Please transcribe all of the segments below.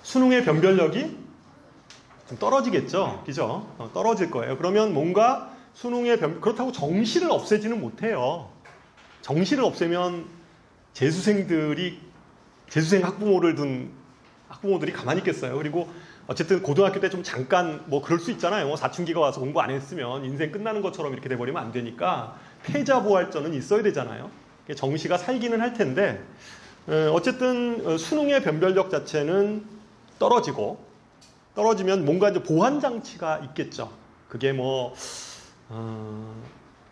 수능의 변별력이 좀 떨어지겠죠. 그죠? 떨어질 거예요. 그러면 뭔가 그렇다고 정시를 없애지는 못해요. 정시를 없애면 재수생 학부모를 둔 학부모들이 가만히 있겠어요. 그리고 어쨌든 고등학교 때 좀 잠깐 뭐 그럴 수 있잖아요. 뭐 사춘기가 와서 공부 안 했으면 인생 끝나는 것처럼 이렇게 돼버리면 안 되니까 패자부활전은 있어야 되잖아요. 정시가 살기는 할 텐데 어쨌든 수능의 변별력 자체는 떨어지면 뭔가 이제 보완 장치가 있겠죠. 그게 뭐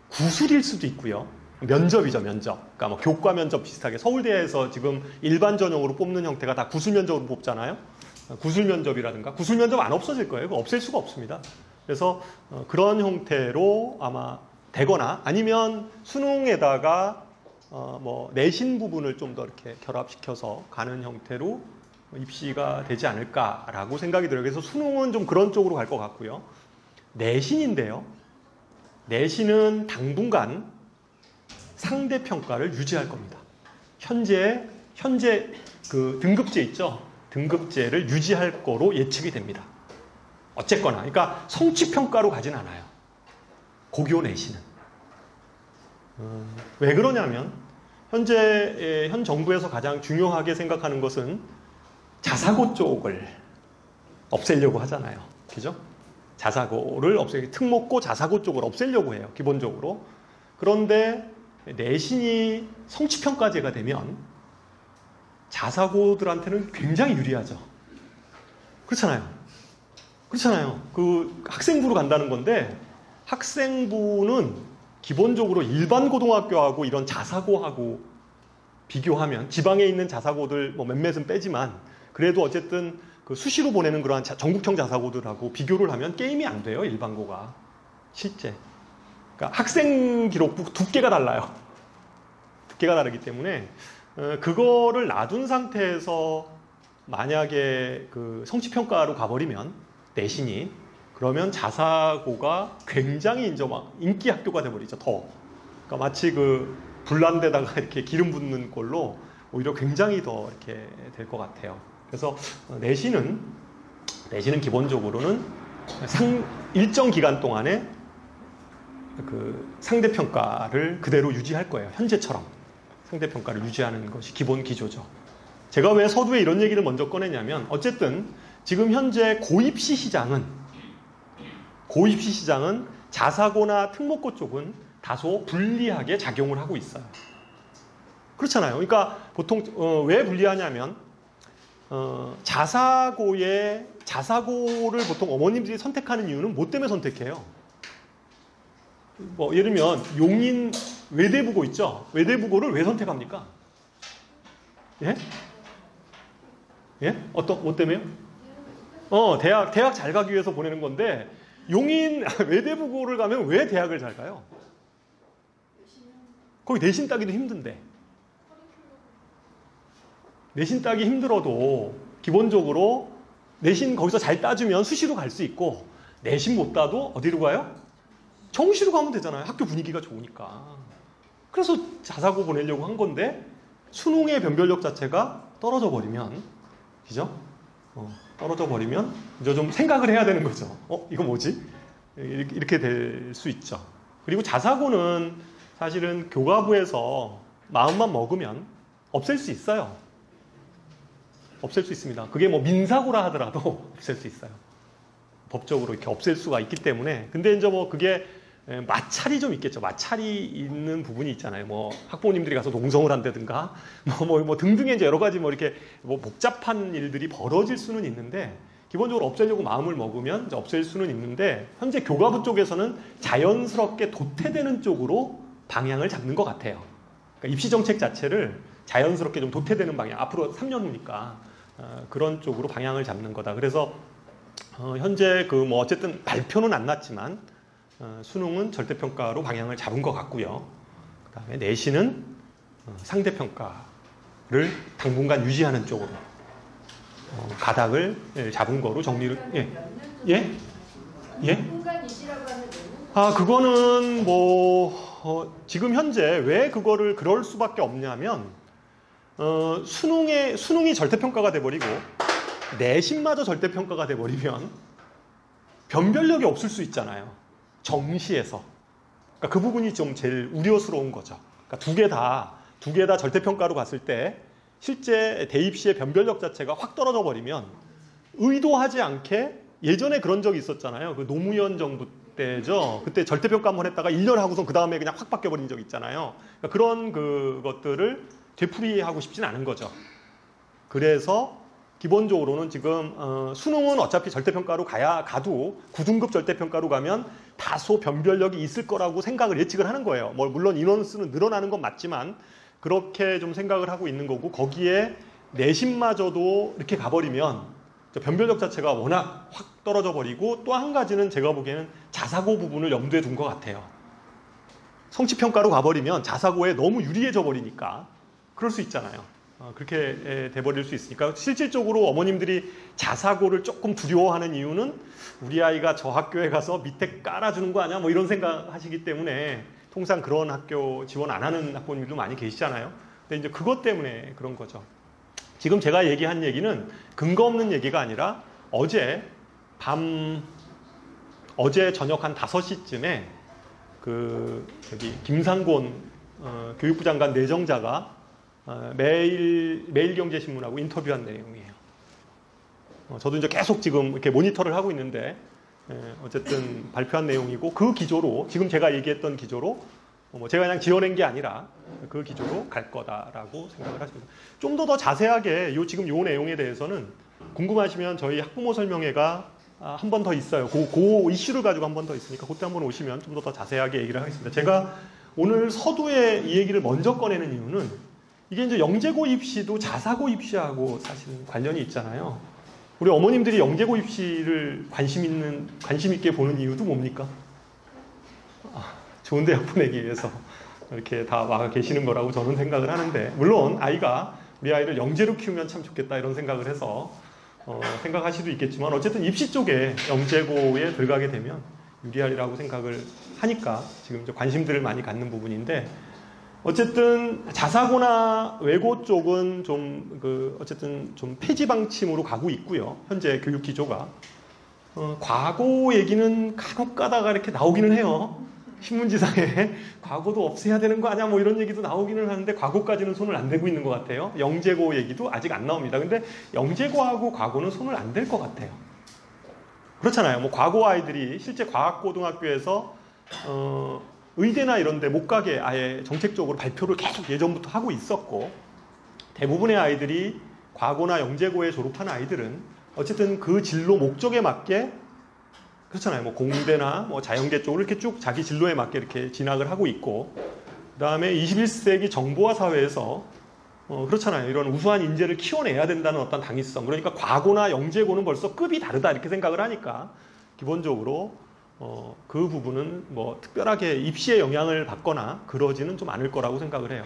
구술일 수도 있고요. 면접이죠, 면접. 그러니까 뭐 교과 면접 비슷하게 서울대에서 지금 일반 전형으로 뽑는 형태가 다 구술 면접으로 뽑잖아요. 구술 면접이라든가 구술 면접 안 없어질 거예요. 그거 없앨 수가 없습니다. 그래서 그런 형태로 아마 되거나 아니면 수능에다가 뭐 내신 부분을 좀 더 이렇게 결합시켜서 가는 형태로 입시가 되지 않을까라고 생각이 들어요. 그래서 수능은 좀 그런 쪽으로 갈 것 같고요. 내신인데요. 내신은 당분간 상대평가를 유지할 겁니다. 현재 그 등급제 있죠? 등급제를 유지할 거로 예측이 됩니다. 어쨌거나. 그러니까 성취평가로 가진 않아요. 고교 내신은. 왜 그러냐면 현 정부에서 가장 중요하게 생각하는 것은 자사고 쪽을 없애려고 하잖아요. 그죠? 자사고를 특목고 자사고 쪽을 없애려고 해요. 기본적으로. 그런데 내신이 성취평가제가 되면 자사고들한테는 굉장히 유리하죠. 그렇잖아요. 그 학생부로 간다는 건데 학생부는 기본적으로 일반 고등학교하고 이런 자사고하고 비교하면 지방에 있는 자사고들 뭐 몇몇은 빼지만 그래도 어쨌든 그 수시로 보내는 그러한 전국형 자사고들하고 비교를 하면 게임이 안 돼요. 일반고가. 실제. 그러니까 학생 기록부 두께가 달라요. 두께가 다르기 때문에 그거를 놔둔 상태에서 만약에 그 성취평가로 가버리면 내신이 그러면 자사고가 굉장히 이제 막 인기 학교가 돼버리죠. 더. 그러니까 마치 그 불난데다가 이렇게 기름 붓는 꼴로 오히려 굉장히 더 이렇게 될 것 같아요. 그래서 내신은 기본적으로는 일정 기간 동안에 그 상대평가를 그대로 유지할 거예요. 현재처럼 상대평가를 유지하는 것이 기본 기조죠. 제가 왜 서두에 이런 얘기를 먼저 꺼내냐면 어쨌든 지금 현재 고입시 시장은 자사고나 특목고 쪽은 다소 불리하게 작용을 하고 있어요. 그렇잖아요. 그러니까 보통 왜 불리하냐면 자사고를 보통 어머님들이 선택하는 이유는 뭐 때문에 선택해요? 뭐 예를 들면 용인 외대부고 있죠. 외대부고를 왜 선택합니까? 예? 뭐 때문에요? 대학 잘 가기 위해서 보내는 건데 용인 외대부고를 가면 왜 대학을 잘 가요? 거기 내신 따기도 힘든데. 내신 따기 힘들어도 기본적으로 내신 거기서 잘 따주면 수시로 갈 수 있고 내신 못 따도 어디로 가요? 정시로 가면 되잖아요. 학교 분위기가 좋으니까. 그래서 자사고 보내려고 한 건데 수능의 변별력 자체가 떨어져 버리면 그죠? 떨어져 버리면 이제 좀 생각을 해야 되는 거죠. 이거 뭐지? 이렇게 될 수 있죠. 그리고 자사고는 사실은 교과부에서 마음만 먹으면 없앨 수 있어요. 없앨 수 있습니다. 그게 뭐 민사고라 하더라도 없앨 수 있어요. 법적으로 이렇게 없앨 수가 있기 때문에. 근데 이제 뭐 그게 마찰이 좀 있겠죠. 마찰이 있는 부분이 있잖아요. 뭐 학부모님들이 가서 농성을 한다든가 뭐 등등의 이제 여러 가지 뭐 이렇게 뭐 복잡한 일들이 벌어질 수는 있는데 기본적으로 없애려고 마음을 먹으면 이제 없앨 수는 있는데 현재 교과부 쪽에서는 자연스럽게 도태되는 쪽으로 방향을 잡는 것 같아요. 그러니까 입시 정책 자체를 자연스럽게 좀 도태되는 방향. 앞으로 3년 후니까 그런 쪽으로 방향을 잡는 거다. 그래서 현재 그 뭐 어쨌든 발표는 안 났지만 수능은 절대평가로 방향을 잡은 것 같고요. 그 다음에 내신은 상대평가를 당분간 유지하는 쪽으로 가닥을 잡은 거로 정리를. 예? 그거는 뭐 지금 현재 왜 그거를 그럴 수밖에 없냐면 수능이 절대평가가 돼버리고 내신마저 절대평가가 돼버리면 변별력이 없을 수 있잖아요. 정시에서. 그러니까 그 부분이 좀 제일 우려스러운 거죠. 그러니까 두 개 다 절대평가로 갔을 때 실제 대입시의 변별력 자체가 확 떨어져 버리면 의도하지 않게 예전에 그런 적이 있었잖아요. 그 노무현 정부 때죠. 그때 절대평가 한번 했다가 1년 하고선 그 다음에 그냥 확 바뀌어버린 적 있잖아요. 그러니까 그런 그것들을 되풀이하고 싶진 않은 거죠. 그래서 기본적으로는 지금 수능은 어차피 절대평가로 가도 9등급 절대평가로 가면 다소 변별력이 있을 거라고 생각을 예측을 하는 거예요. 뭐 물론 인원수는 늘어나는 건 맞지만 그렇게 좀 생각을 하고 있는 거고, 거기에 내신마저도 이렇게 가버리면 변별력 자체가 워낙 확 떨어져 버리고, 또 한 가지는 제가 보기에는 자사고 부분을 염두에 둔 것 같아요. 성취평가로 가버리면 자사고에 너무 유리해져 버리니까 그럴 수 있잖아요. 그렇게 돼버릴 수 있으니까 실질적으로 어머님들이 자사고를 조금 두려워하는 이유는 우리 아이가 저 학교에 가서 밑에 깔아주는 거 아니야? 뭐 이런 생각 하시기 때문에 통상 그런 학교 지원 안 하는 학부모님도 많이 계시잖아요. 근데 이제 그것 때문에 그런 거죠. 지금 제가 얘기한 얘기는 근거 없는 얘기가 아니라 어제 저녁 한 5시쯤에 김상곤 교육부 장관 내정자가 매일경제신문하고 인터뷰한 내용이에요. 저도 이제 계속 지금 이렇게 모니터를 하고 있는데, 어쨌든 발표한 내용이고, 그 기조로, 지금 제가 얘기했던 기조로, 제가 그냥 지어낸 게 아니라 그 기조로 갈 거다라고 생각을 하십니다. 좀 더 자세하게 지금 요 내용에 대해서는 궁금하시면 저희 학부모 설명회가 한 번 더 있어요. 그 이슈를 가지고 한 번 더 있으니까 그때 한번 오시면 좀 더 자세하게 얘기를 하겠습니다. 제가 오늘 서두에 이 얘기를 먼저 꺼내는 이유는 이게 이제 영재고 입시도 자사고 입시하고 사실 관련이 있잖아요. 우리 어머님들이 영재고 입시를 관심 있게 보는 이유도 뭡니까? 좋은 대학 보내기 위해서 이렇게 다 와 계시는 거라고 저는 생각을 하는데, 물론 우리 아이를 영재로 키우면 참 좋겠다 이런 생각을 해서 생각하실 수도 있겠지만, 어쨌든 입시 쪽에 영재고에 들어가게 되면 유리하리라고 생각을 하니까 지금 이제 관심들을 많이 갖는 부분인데, 어쨌든 자사고나 외고 쪽은 어쨌든 좀 폐지 방침으로 가고 있고요. 현재 교육 기조가. 과거 얘기는 간혹 가다가 이렇게 나오기는 해요. 신문지상에 과거도 없애야 되는 거 아니야? 뭐 이런 얘기도 나오기는 하는데 과거까지는 손을 안 대고 있는 것 같아요. 영재고 얘기도 아직 안 나옵니다. 근데 영재고하고 과거는 손을 안 댈 것 같아요. 그렇잖아요. 뭐 과거 아이들이 실제 과학고등학교에서 의대나 이런 데 못 가게 아예 정책적으로 발표를 계속 예전부터 하고 있었고, 대부분의 아이들이 과고나 영재고에 졸업한 아이들은 어쨌든 그 진로 목적에 맞게, 그렇잖아요. 뭐 공대나 뭐 자연계 쪽으로 이렇게 쭉 자기 진로에 맞게 이렇게 진학을 하고 있고, 그 다음에 21세기 정보화 사회에서 그렇잖아요. 이런 우수한 인재를 키워내야 된다는 어떤 당위성. 그러니까 과고나 영재고는 벌써 급이 다르다 이렇게 생각을 하니까 기본적으로 그 부분은 뭐 특별하게 입시에 영향을 받거나 그러지는 좀 않을 거라고 생각을 해요.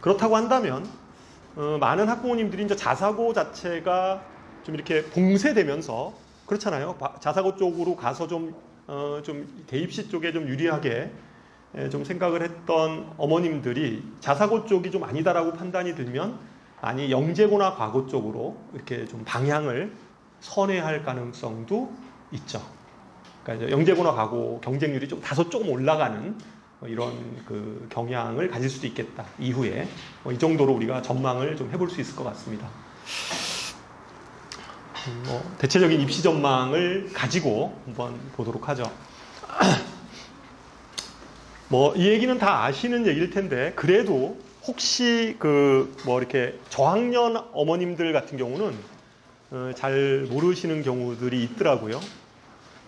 그렇다고 한다면 많은 학부모님들이 이제 자사고 자체가 좀 이렇게 봉쇄되면서, 그렇잖아요. 자사고 쪽으로 가서 좀 대입시 쪽에 좀 유리하게 좀 생각을 했던 어머님들이 자사고 쪽이 좀 아니다라고 판단이 들면 아니 영재고나 과고 쪽으로 이렇게 좀 방향을 선회할 가능성도 있죠. 그러니까 영재고나 과고 경쟁률이 조금 올라가는 이런 그 경향을 가질 수도 있겠다. 이후에 이 정도로 우리가 전망을 좀 해볼 수 있을 것 같습니다. 대체적인 입시 전망을 가지고 한번 보도록 하죠. 이 얘기는 다 아시는 얘기일 텐데, 그래도 혹시 이렇게 저학년 어머님들 같은 경우는 잘 모르시는 경우들이 있더라고요.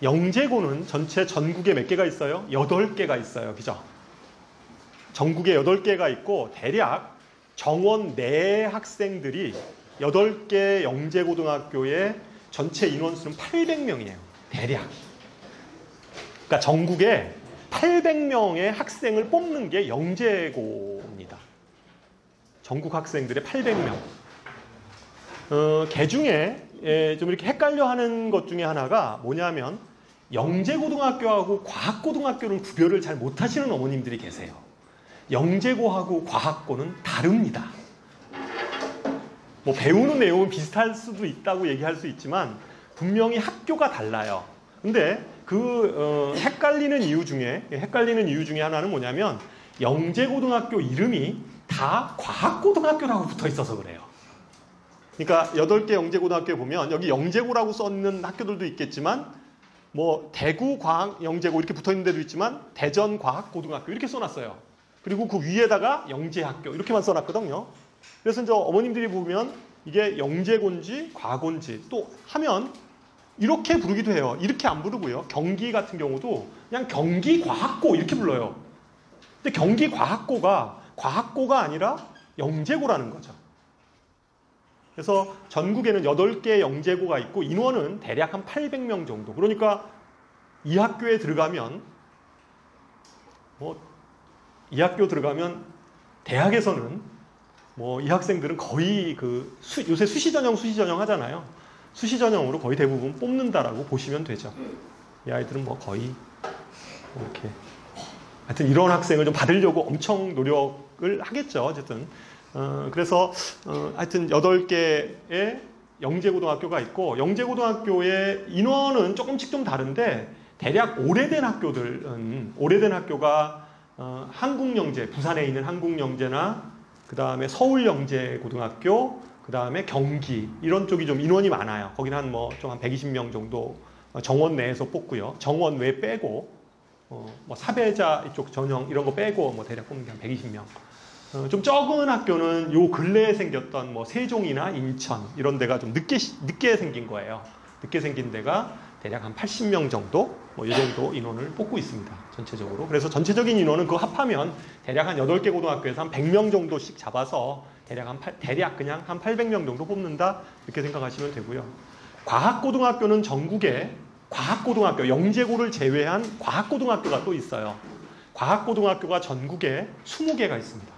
영재고는 전국에 몇 개가 있어요? 8개가 있어요. 그죠? 전국에 8개가 있고, 대략 정원 내 학생들이 8개 영재고등학교의 전체 인원수는 800명이에요. 대략. 그러니까 전국에 800명의 학생을 뽑는 게 영재고입니다. 전국 학생들의 800명. 그 중에 좀 이렇게 헷갈려 하는 것 중에 하나가 뭐냐면, 영재고등학교하고 과학고등학교를 구별을 잘 못하시는 어머님들이 계세요. 영재고하고 과학고는 다릅니다. 뭐 배우는 내용은 비슷할 수도 있다고 얘기할 수 있지만 분명히 학교가 달라요. 근데 헷갈리는 이유 중에 하나는 뭐냐면 영재고등학교 이름이 다 과학고등학교라고 붙어 있어서 그래요. 그러니까 8개 영재고등학교에 보면 여기 영재고라고 써있는 학교들도 있겠지만 뭐 대구과학영재고 이렇게 붙어 있는 데도 있지만 대전과학고등학교 이렇게 써놨어요. 그리고 그 위에다가 영재학교 이렇게만 써놨거든요. 그래서 이제 어머님들이 보면 이게 영재고인지 과고인지 또 하면 이렇게 부르기도 해요. 이렇게 안 부르고요. 경기 같은 경우도 그냥 경기과학고 이렇게 불러요. 근데 경기과학고가 과학고가 아니라 영재고라는 거죠. 그래서 전국에는 8개 영재고가 있고 인원은 대략 한 800명 정도. 그러니까 이 학교에 들어가면 이 학교 들어가면 대학에서는 이 학생들은 거의 요새 수시전형 하잖아요. 수시전형으로 거의 대부분 뽑는다라고 보시면 되죠. 이 아이들은 거의 이렇게 하여튼 이런 학생을 좀 받으려고 엄청 노력을 하겠죠. 어쨌든 그래서 하여튼 8개의 영재고등학교가 있고 영재고등학교의 인원은 조금씩 좀 다른데 대략 오래된 학교가 한국영재, 부산에 있는 한국영재나 그 다음에 서울영재고등학교, 그 다음에 경기 이런 쪽이 좀 인원이 많아요. 거기는 한 120명 정도 정원 내에서 뽑고요. 정원 외 빼고 사배자 이쪽 전형 이런 거 빼고 대략 뽑는 게 한 120명. 좀 적은 학교는 요 근래에 생겼던 세종이나 인천 이런 데가 좀 늦게 생긴 거예요. 늦게 생긴 데가 대략 한 80명 정도 이 정도 인원을 뽑고 있습니다. 전체적으로. 그래서 전체적인 인원은 그거 합하면 대략 한 8개 고등학교에서 한 100명 정도씩 잡아서 대략 그냥 한 800명 정도 뽑는다 이렇게 생각하시면 되고요. 과학고등학교는 전국에 과학고등학교, 영재고를 제외한 과학고등학교가 또 있어요. 과학고등학교가 전국에 20개가 있습니다.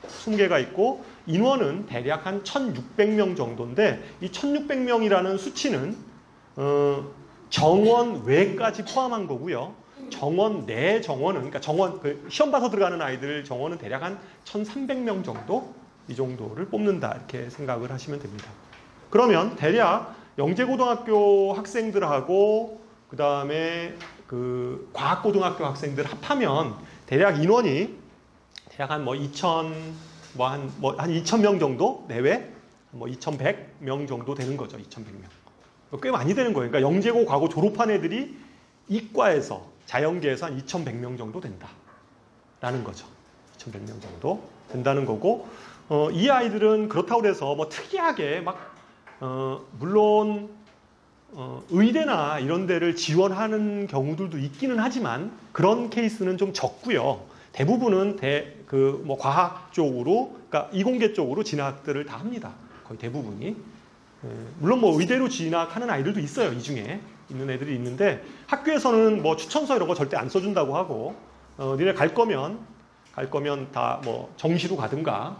20개가 있고 인원은 대략 한 1600명 정도인데 이 1600명이라는 수치는 정원 외까지 포함한 거고요. 정원 내 정원은 그러니까 시험 봐서 들어가는 아이들 정원은 대략 한 1300명 정도 이 정도를 뽑는다 이렇게 생각을 하시면 됩니다. 그러면 대략 영재고등학교 학생들하고 그 다음에 과학고등학교 학생들 합하면 대략 인원이 대략 한 2,000명 정도 내외 2,100명 정도 되는 거죠. 2,100명. 꽤 많이 되는 거예요. 그러니까 영재고 과고 졸업한 애들이 이과에서 자연계에서 한 2,100명 정도 된다라는 거죠. 2,100명 정도 된다는 거고 이 아이들은 그렇다고 해서 특이하게 물론 의대나 이런 데를 지원하는 경우들도 있기는 하지만 그런 케이스는 좀 적고요. 대부분은 과학 쪽으로, 그러니까 이공계 쪽으로 진학들을 다 합니다. 거의 대부분이. 물론 의대로 진학하는 아이들도 있어요. 이 중에 있는 애들이 있는데 학교에서는 추천서 이런 거 절대 안 써준다고 하고 니네 갈 거면 다 정시로 가든가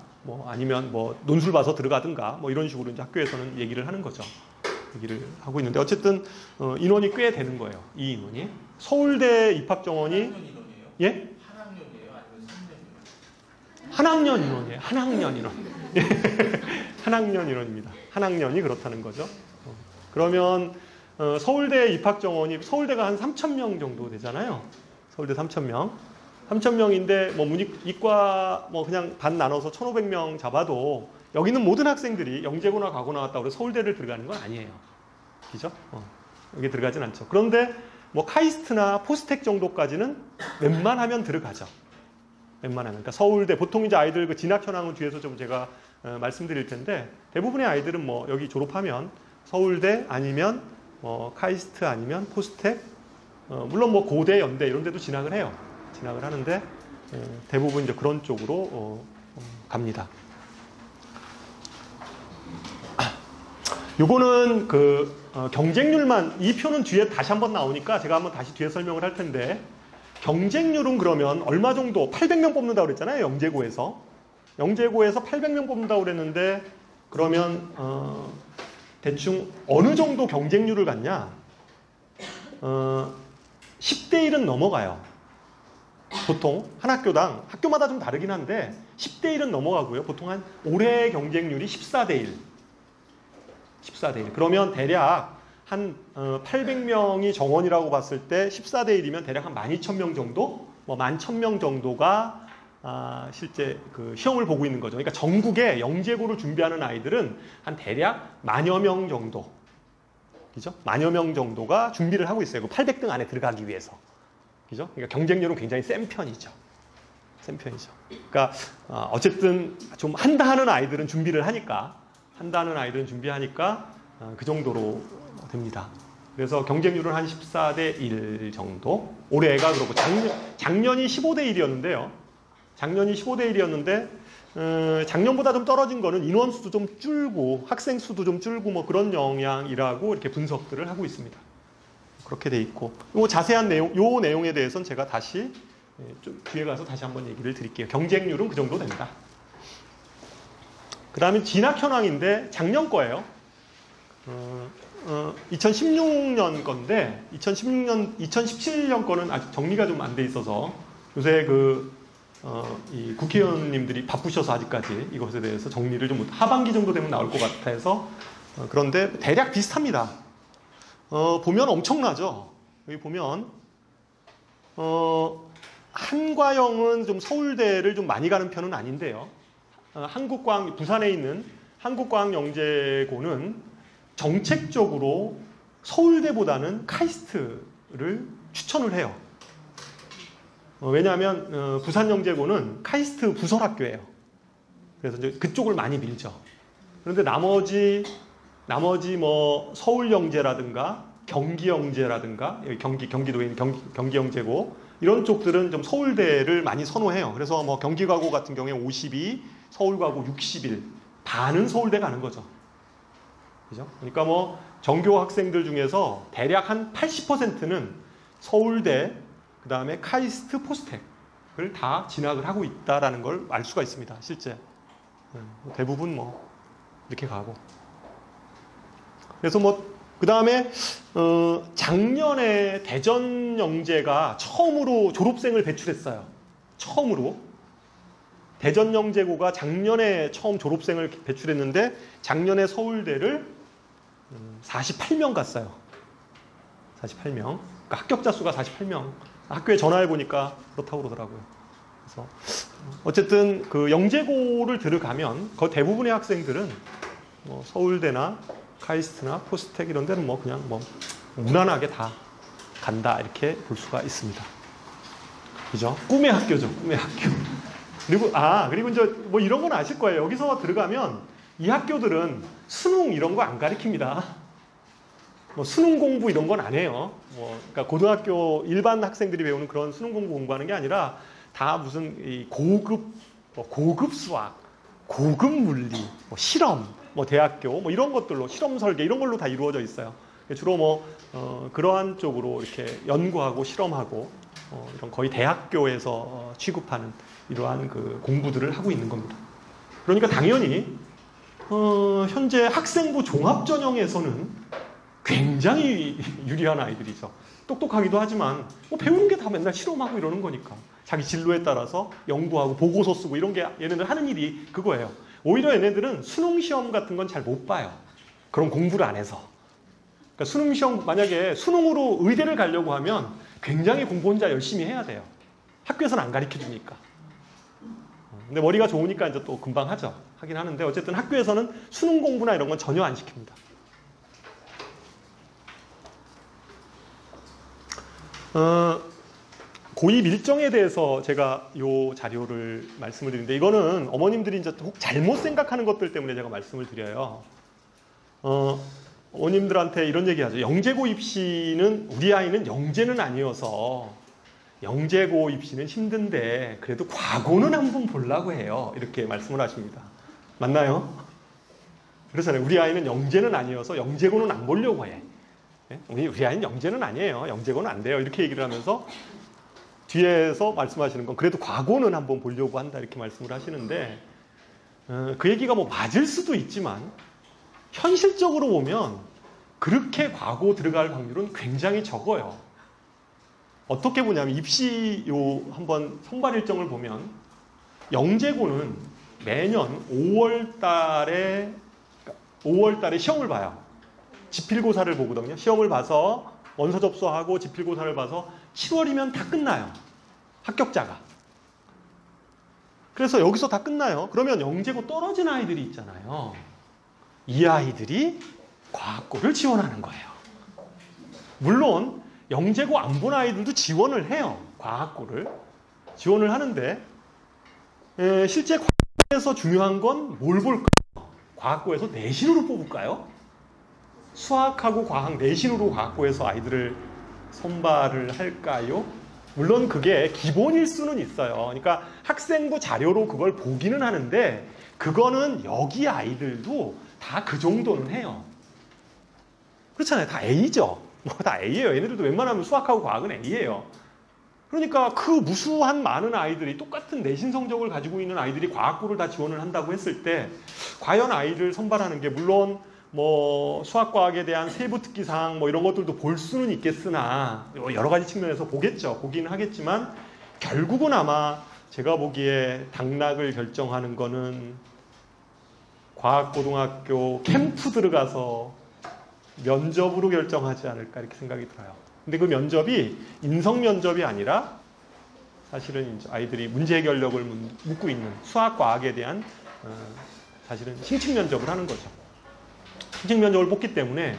아니면 논술 봐서 들어가든가 이런 식으로 이제 학교에서는 얘기를 하는 거죠. 얘기를 하고 있는데 어쨌든 인원이 꽤 되는 거예요. 이 인원이. 서울대 입학 정원이 예? 한 학년 인원이에요. 한 학년 인원. 한 학년 인원입니다. 한 학년이 그렇다는 거죠. 그러면 서울대 입학 정원이 서울대가 한 3,000명 정도 되잖아요. 서울대 3,000명. 3,000명인데 이과 그냥 반 나눠서 1,500명 잡아도 여기는 모든 학생들이 영재고나 과고 나왔다고 해서 서울대를 들어가는 건 아니에요. 그죠? 여기 들어가진 않죠. 그런데 카이스트나 포스텍 정도까지는 웬만하면 들어가죠. 웬만하면. 그러니까 서울대, 보통 이제 아이들 진학 현황은 뒤에서 좀 제가 말씀드릴 텐데, 대부분의 아이들은 여기 졸업하면 서울대 아니면 카이스트 아니면 포스텍, 물론 고대, 연대 이런 데도 진학을 해요. 진학을 하는데, 대부분 이제 그런 쪽으로 갑니다. 요거는 경쟁률만, 이 표는 뒤에 다시 한번 나오니까 제가 한번 다시 뒤에 설명을 할 텐데, 경쟁률은 그러면 얼마 정도, 800명 뽑는다고 그랬잖아요. 영재고에서 800명 뽑는다고 그랬는데, 그러면 대충 어느 정도 경쟁률을 갖냐? 10대 1은 넘어가요. 보통 한 학교당, 학교마다 좀 다르긴 한데 10대 1은 넘어가고요. 보통 한 올해 경쟁률이 14대 1. 14대 1. 그러면 대략 한 800명이 정원이라고 봤을 때 14대 1이면 대략 한 12,000명 정도? 뭐 11,000명 정도가 실제 그 시험을 보고 있는 거죠. 그러니까 전국에 영재고를 준비하는 아이들은 한 대략 10,000여 명 정도. 그죠? 10,000여 명 정도가 준비를 하고 있어요. 그 800등 안에 들어가기 위해서. 그죠? 그러니까 경쟁률은 굉장히 센 편이죠. 센 편이죠. 그러니까 어쨌든 좀 한다 하는 아이들은 준비를 하니까 그 정도로 됩니다. 그래서 경쟁률은 한 14대 1 정도. 올해가 그렇고 작년이 15대 1이었는데요. 작년이 15대 1이었는데 작년보다 좀 떨어진 거는 인원수도 좀 줄고 학생 수도 좀 줄고 뭐 그런 영향이라고 이렇게 분석들을 하고 있습니다. 그렇게 돼 있고 요 자세한 내용, 요 내용에 대해서는 제가 다시 좀 뒤에 가서 다시 한번 얘기를 드릴게요. 경쟁률은 그 정도 된다. 그 다음에 진학 현황인데 작년 거예요. 2016년 건데 2017년 거는 아직 정리가 좀 안 돼 있어서 요새 이 국회의원님들이 바쁘셔서 아직까지 이것에 대해서 정리를 좀 하반기 정도 되면 나올 것 같아서 그런데 대략 비슷합니다. 보면 엄청나죠. 여기 보면 한과영은 좀 서울대를 좀 많이 가는 편은 아닌데요. 부산에 있는 한국과학영재고는 정책적으로 서울대보다는 카이스트를 추천을 해요. 왜냐하면 부산영재고는 카이스트 부설학교예요. 그래서 이제 그쪽을 많이 밀죠. 그런데 나머지 뭐 서울영재라든가 경기영재라든가 경기도에 있는 경기영재고 이런 쪽들은 좀 서울대를 많이 선호해요. 그래서 뭐 경기가고 같은 경우에 52, 서울가고 61, 반은 서울대 가는 거죠. 그죠? 그러니까 뭐 전교 학생들 중에서 대략 한 80%는 서울대, 그 다음에 카이스트, 포스텍을 다 진학을 하고 있다라는 걸 알 수가 있습니다. 실제 대부분 뭐 이렇게 가고. 그래서 뭐 그 다음에 작년에 대전영재가 처음으로 졸업생을 배출했어요. 처음으로 대전영재고가 작년에 처음 졸업생을 배출했는데 작년에 서울대를 48명 갔어요. 48명. 그러니까 합격자 수가 48명. 학교에 전화해 보니까 그렇다고 그러더라고요. 그래서 어쨌든 그 영재고를 들어가면 그 대부분의 학생들은 뭐 서울대나 카이스트나 포스텍 이런 데는 뭐 그냥 뭐 무난하게 다 간다 이렇게 볼 수가 있습니다. 그죠? 꿈의 학교죠. 꿈의 학교. 그리고 이제 뭐 이런 건 아실 거예요. 여기서 들어가면 이 학교들은 수능 이런 거 안 가르칩니다. 뭐 수능 공부 이런 건 안 해요. 그러니까 고등학교 일반 학생들이 배우는 그런 수능 공부하는 게 아니라 다 무슨 이 고급 수학, 고급 물리, 뭐 실험, 뭐 대학교 뭐 이런 것들로 실험 설계 이런 걸로 다 이루어져 있어요. 주로 뭐 그러한 쪽으로 이렇게 연구하고 실험하고 이런 거의 대학교에서 취급하는 이러한 그 공부들을 하고 있는 겁니다. 그러니까 당연히 현재 학생부 종합전형에서는 굉장히 유리한 아이들이죠. 똑똑하기도 하지만 뭐 배우는 게 다 맨날 실험하고 이러는 거니까 자기 진로에 따라서 연구하고 보고서 쓰고 이런 게 얘네들 하는 일이 그거예요. 오히려 얘네들은 수능 시험 같은 건 잘 못 봐요. 그런 공부를 안 해서. 그러니까 수능 시험 만약에 수능으로 의대를 가려고 하면 굉장히 공부 혼자 열심히 해야 돼요. 학교에서는 안 가르쳐 주니까. 근데 머리가 좋으니까 이제 또 금방 하긴 하는데 어쨌든 학교에서는 수능 공부나 이런 건 전혀 안 시킵니다. 고입 일정에 대해서 제가 이 자료를 말씀을 드리는데 이거는 어머님들이 이제 혹 잘못 생각하는 것들 때문에 제가 말씀을 드려요. 어머님들한테 이런 얘기하죠. 영재고 입시는 우리 아이는 영재는 아니어서 영재고 입시는 힘든데 그래도 과고는 한번 보려고 해요. 이렇게 말씀을 하십니다. 맞나요? 그렇잖아요. 우리 아이는 영재는 아니어서 영재고는 안 보려고 해. 우리 아이는 영재는 아니에요. 영재고는 안 돼요. 이렇게 얘기를 하면서 뒤에서 말씀하시는 건 그래도 과고는 한번 보려고 한다 이렇게 말씀을 하시는데 그 얘기가 뭐 맞을 수도 있지만 현실적으로 보면 그렇게 과고 들어갈 확률은 굉장히 적어요. 어떻게 보냐면 입시 한번 선발 일정을 보면 영재고는 매년 5월 달에 5월 달에 시험을 봐요. 지필고사를 보거든요. 시험을 봐서 원서 접수하고 지필고사를 봐서 7월이면 다 끝나요. 합격자가. 그래서 여기서 다 끝나요. 그러면 영재고 떨어진 아이들이 있잖아요. 이 아이들이 과학고를 지원하는 거예요. 물론 영재고 안 본 아이들도 지원을 해요. 과학고를. 지원을 하는데 실제 과학고에서 중요한 건 뭘 볼까요? 과학고에서 내신으로 뽑을까요? 수학하고 과학 내신으로 과학고에서 아이들을 선발을 할까요? 물론 그게 기본일 수는 있어요. 그러니까 학생부 자료로 그걸 보기는 하는데 그거는 여기 아이들도 다 그 정도는 해요. 그렇잖아요. 다 A죠. 뭐 다 A예요. 얘네들도 웬만하면 수학하고 과학은 A예요. 그러니까 그 무수한 많은 아이들이 똑같은 내신 성적을 가지고 있는 아이들이 과학고를 다 지원을 한다고 했을 때 과연 아이를 선발하는 게 물론 뭐 수학과학에 대한 세부 특기사항 뭐 이런 것들도 볼 수는 있겠으나 여러 가지 측면에서 보겠죠. 보기는 하겠지만 결국은 아마 제가 보기에 당락을 결정하는 거는 과학고등학교 캠프 들어가서 면접으로 결정하지 않을까 이렇게 생각이 들어요. 근데 그 면접이 인성 면접이 아니라 사실은 이제 아이들이 문제 해결력을 묻고 있는 수학 과학에 대한 사실은 심층 면접을 하는 거죠. 심층 면접을 뽑기 때문에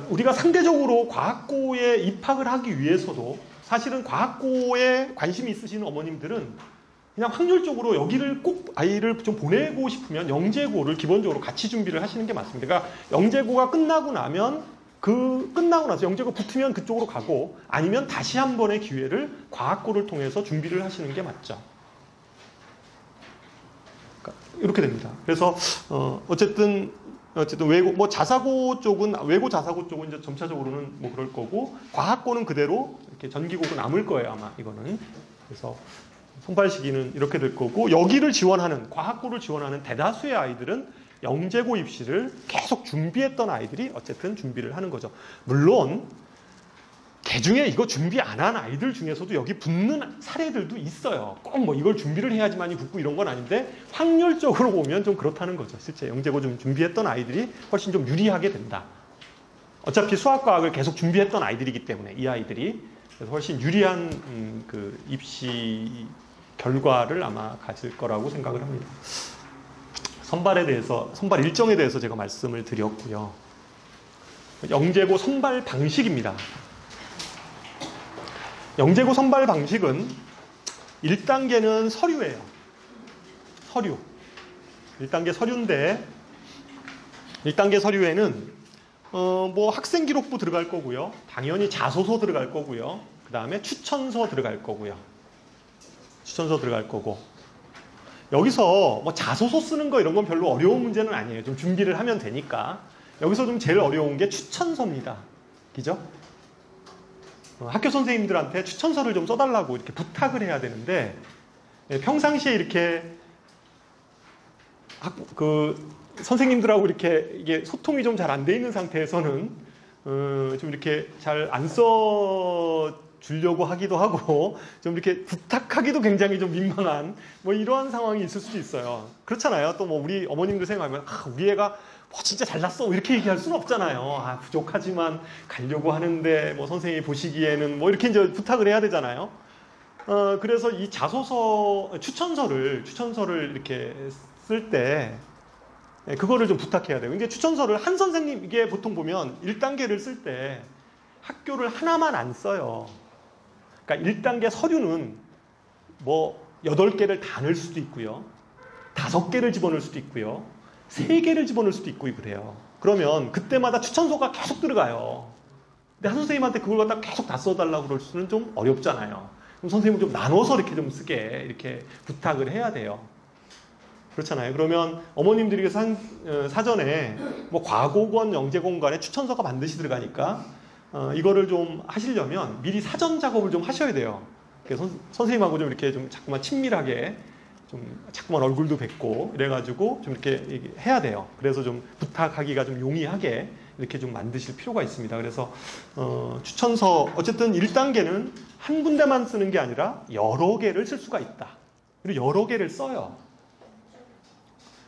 우리가 상대적으로 과학고에 입학을 하기 위해서도 사실은 과학고에 관심이 있으신 어머님들은 그냥 확률적으로 여기를 꼭 아이를 좀 보내고 싶으면 영재고를 기본적으로 같이 준비를 하시는 게 맞습니다. 그러니까 영재고가 끝나고 나면 끝나고 나서 영재고 붙으면 그쪽으로 가고 아니면 다시 한 번의 기회를 과학고를 통해서 준비를 하시는 게 맞죠. 그러니까 이렇게 됩니다. 그래서 어쨌든 외고 뭐 자사고 쪽은 외고 자사고 쪽은 이제 점차적으로는 뭐 그럴 거고 과학고는 그대로 이렇게 전기고가 남을 거예요 아마 이거는. 그래서 선발 시기는 이렇게 될 거고 여기를 지원하는 과학고를 지원하는 대다수의 아이들은 영재고 입시를 계속 준비했던 아이들이 어쨌든 준비를 하는 거죠. 물론 개중에 이거 준비 안 한 아이들 중에서도 여기 붙는 사례들도 있어요. 꼭 뭐 이걸 준비를 해야지만이 붙고 이런 건 아닌데 확률적으로 보면 좀 그렇다는 거죠. 실제 영재고 좀 준비했던 아이들이 훨씬 좀 유리하게 된다. 어차피 수학과학을 계속 준비했던 아이들이기 때문에 이 아이들이 그래서 훨씬 유리한 그 입시 결과를 아마 가질 거라고 생각을 합니다. 선발에 대해서, 선발 일정에 대해서 제가 말씀을 드렸고요. 영재고 선발 방식입니다. 영재고 선발 방식은 1단계는 서류예요. 서류. 1단계 서류인데 1단계 서류에는 뭐 학생 기록부 들어갈 거고요. 당연히 자소서 들어갈 거고요. 그 다음에 추천서 들어갈 거고요. 추천서 들어갈 거고 여기서 뭐 자소서 쓰는 거 이런 건 별로 어려운 문제는 아니에요. 좀 준비를 하면 되니까. 여기서 좀 제일 어려운 게 추천서입니다. 그죠? 학교 선생님들한테 추천서를 좀 써달라고 이렇게 부탁을 해야 되는데 평상시에 이렇게 선생님들하고 이렇게 이게 소통이 좀 잘 안 돼 있는 상태에서는 좀 이렇게 잘 안 써주려고 하기도 하고 좀 이렇게 부탁하기도 굉장히 좀 민망한 뭐 이러한 상황이 있을 수도 있어요. 그렇잖아요. 또 뭐 우리 어머님들 생각하면 우리 애가 뭐 진짜 잘났어 이렇게 얘기할 수는 없잖아요. 부족하지만 가려고 하는데 뭐 선생님이 보시기에는 뭐 이렇게 이제 부탁을 해야 되잖아요. 그래서 이 자소서 추천서를 이렇게 쓸 때 그거를 좀 부탁해야 돼요. 근데 추천서를 한 선생님 이게 보통 보면 1단계를 쓸 때 학교를 하나만 안 써요. 그러니까 1단계 서류는 뭐 8개를 다 넣을 수도 있고요. 5개를 집어넣을 수도 있고요. 3개를 집어넣을 수도 있고 그래요. 그러면 그때마다 추천서가 계속 들어가요. 근데 한 선생님한테 그걸 갖다 계속 다 써달라고 그럴 수는 좀 어렵잖아요. 그럼 선생님은 좀 나눠서 이렇게 좀 쓰게 이렇게 부탁을 해야 돼요. 그렇잖아요. 그러면 어머님들이 사전에 뭐 과고건 영재공간에 추천서가 반드시 들어가니까 이거를 좀 하시려면 미리 사전 작업을 좀 하셔야 돼요. 그래서 선생님하고 좀 이렇게 좀 자꾸만 친밀하게 좀 자꾸만 얼굴도 뵙고 이래가지고 좀 이렇게 해야 돼요. 그래서 좀 부탁하기가 좀 용이하게 이렇게 좀 만드실 필요가 있습니다. 그래서 추천서 어쨌든 1단계는 한 군데만 쓰는 게 아니라 여러 개를 쓸 수가 있다. 그리고 여러 개를 써요.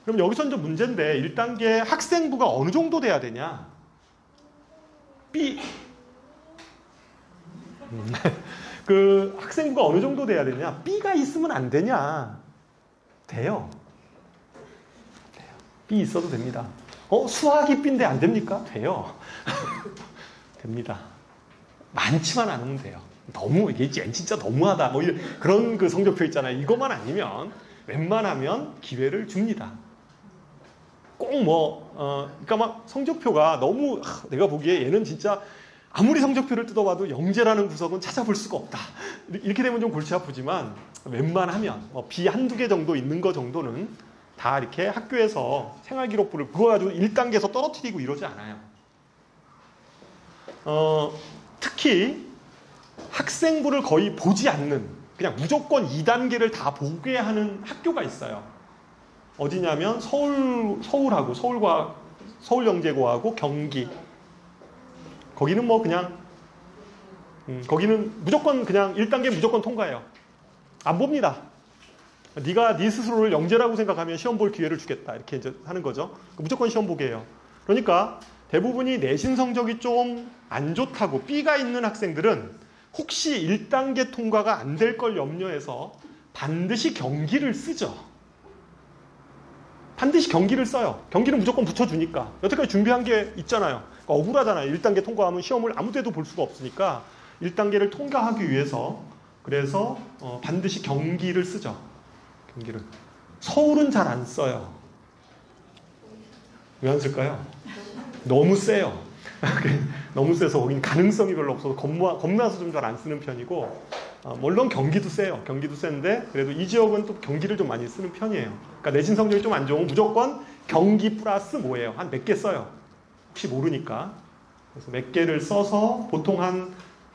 그럼 여기서 이제 문제인데 1단계 학생부가 어느 정도 돼야 되냐? B 그 학생부가 어느 정도 돼야 되냐? B가 있으면 안 되냐? 돼요. B 있어도 됩니다. 수학이 B인데 안 됩니까? 돼요. 됩니다. 많지만 않으면 돼요. 너무 이게 진짜 너무하다. 뭐 그런 그 성적표 있잖아요. 이것만 아니면 웬만하면 기회를 줍니다. 꼭 그러니까 막 성적표가 너무 내가 보기에 얘는 진짜 아무리 성적표를 뜯어봐도 영재라는 구석은 찾아볼 수가 없다. 이렇게 되면 좀 골치 아프지만 웬만하면 B 한두 개 정도 있는 거 정도는 다 이렇게 학교에서 생활기록부를 그거 가지고 1단계에서 떨어뜨리고 이러지 않아요. 특히 학생부를 거의 보지 않는 그냥 무조건 2단계를 다 보게 하는 학교가 있어요. 어디냐면 서울하고 서울영재고하고 경기. 거기는 뭐 그냥 거기는 무조건 그냥 1단계 무조건 통과해요. 안 봅니다. 네가 네 스스로를 영재라고 생각하면 시험 볼 기회를 주겠다. 이렇게 이제 하는 거죠. 무조건 시험 보게 해요. 그러니까 대부분이 내신 성적이 좀 안 좋다고 B가 있는 학생들은 혹시 1단계 통과가 안 될 걸 염려해서 반드시 경기를 쓰죠. 반드시 경기를 써요. 경기는 무조건 붙여주니까. 여태까지 준비한 게 있잖아요. 그러니까 억울하잖아요. 1단계 통과하면 시험을 아무 데도 볼 수가 없으니까 1단계를 통과하기 위해서 그래서 반드시 경기를 쓰죠. 경기를. 서울은 잘 안 써요. 왜 안 쓸까요? 너무 세요. 너무 세서 거긴 가능성이 별로 없어서 겁나서 좀 잘 안 쓰는 편이고 물론 경기도 세요. 경기도 센데 그래도 이 지역은 또 경기를 좀 많이 쓰는 편이에요. 그러니까 내신 성적이 좀 안 좋으면 무조건 경기 플러스 뭐예요? 한 몇 개 써요. 혹시 모르니까. 그래서 몇 개를 써서 보통 한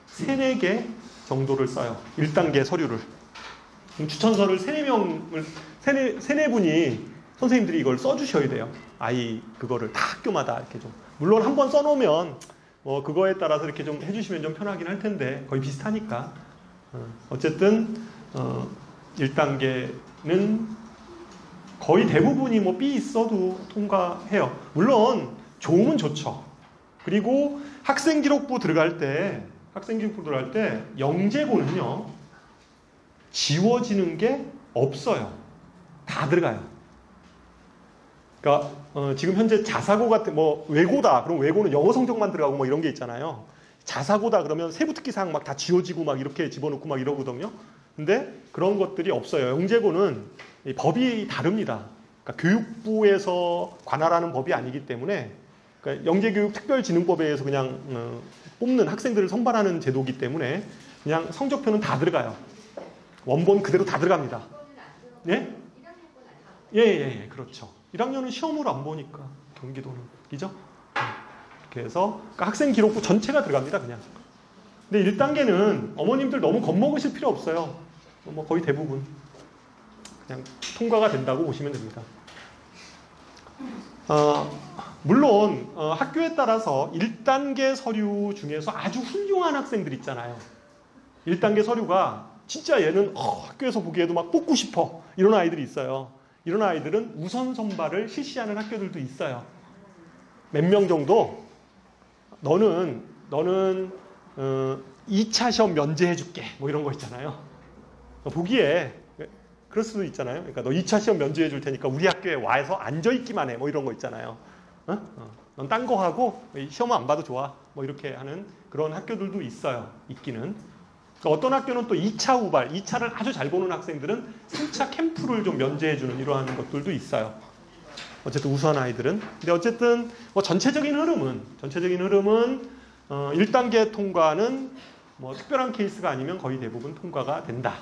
3, 4개 정도를 써요. 1단계 서류를. 추천서를 3, 4명을 3, 4분이 선생님들이 이걸 써주셔야 돼요. 아이 그거를 다 학교마다 이렇게 좀. 물론 한번 써놓으면 그거에 따라서 이렇게 좀 해주시면 좀 편하긴 할 텐데 거의 비슷하니까. 어쨌든 1단계는 거의 대부분이 뭐 B 있어도 통과해요. 물론 좋으면 좋죠. 그리고 학생기록부 들어갈 때 영재고는요 지워지는 게 없어요. 다 들어가요. 그러니까 지금 현재 자사고 같은 외고다. 그럼 외고는 영어 성적만 들어가고 뭐 이런 게 있잖아요. 자사고다 그러면 세부특기사항 막 다 지워지고 막 이렇게 집어넣고 막 이러거든요. 근데 그런 것들이 없어요. 영재고는 법이 다릅니다. 그러니까 교육부에서 관할하는 법이 아니기 때문에 그러니까 영재교육특별진흥법에 의해서 그냥 뽑는 학생들을 선발하는 제도이기 때문에 그냥 성적표는 다 들어가요. 원본 그대로 다 들어갑니다. 예? 예, 그렇죠. 1학년은 시험을 안 보니까 경기도는 그죠? 이렇게 해서 그러니까 학생 기록부 전체가 들어갑니다, 그냥. 근데 1단계는 어머님들 너무 겁먹으실 필요 없어요. 뭐 거의 대부분 그냥 통과가 된다고 보시면 됩니다. 물론 학교에 따라서 1단계 서류 중에서 아주 훌륭한 학생들 있잖아요. 1단계 서류가 진짜 얘는 학교에서 보기에도 막 뽑고 싶어 이런 아이들이 있어요. 이런 아이들은 우선 선발을 실시하는 학교들도 있어요. 몇 명 정도 너는 2차 시험 면제해줄게 뭐 이런 거 있잖아요. 보기에 그럴 수도 있잖아요. 그러니까 너 2차 시험 면제해줄 테니까 우리 학교에 와서 앉아있기만 해 뭐 이런 거 있잖아요. 넌 딴 거 하고 시험 안 봐도 좋아 뭐 이렇게 하는 그런 학교들도 있어요. 있기는. 그러니까 어떤 학교는 또 2차 후발, 2차를 아주 잘 보는 학생들은 3차 캠프를 좀 면제해주는 이러한 것들도 있어요. 어쨌든 우수한 아이들은. 근데 어쨌든 뭐 전체적인 흐름은 1단계 통과는 뭐 특별한 케이스가 아니면 거의 대부분 통과가 된다.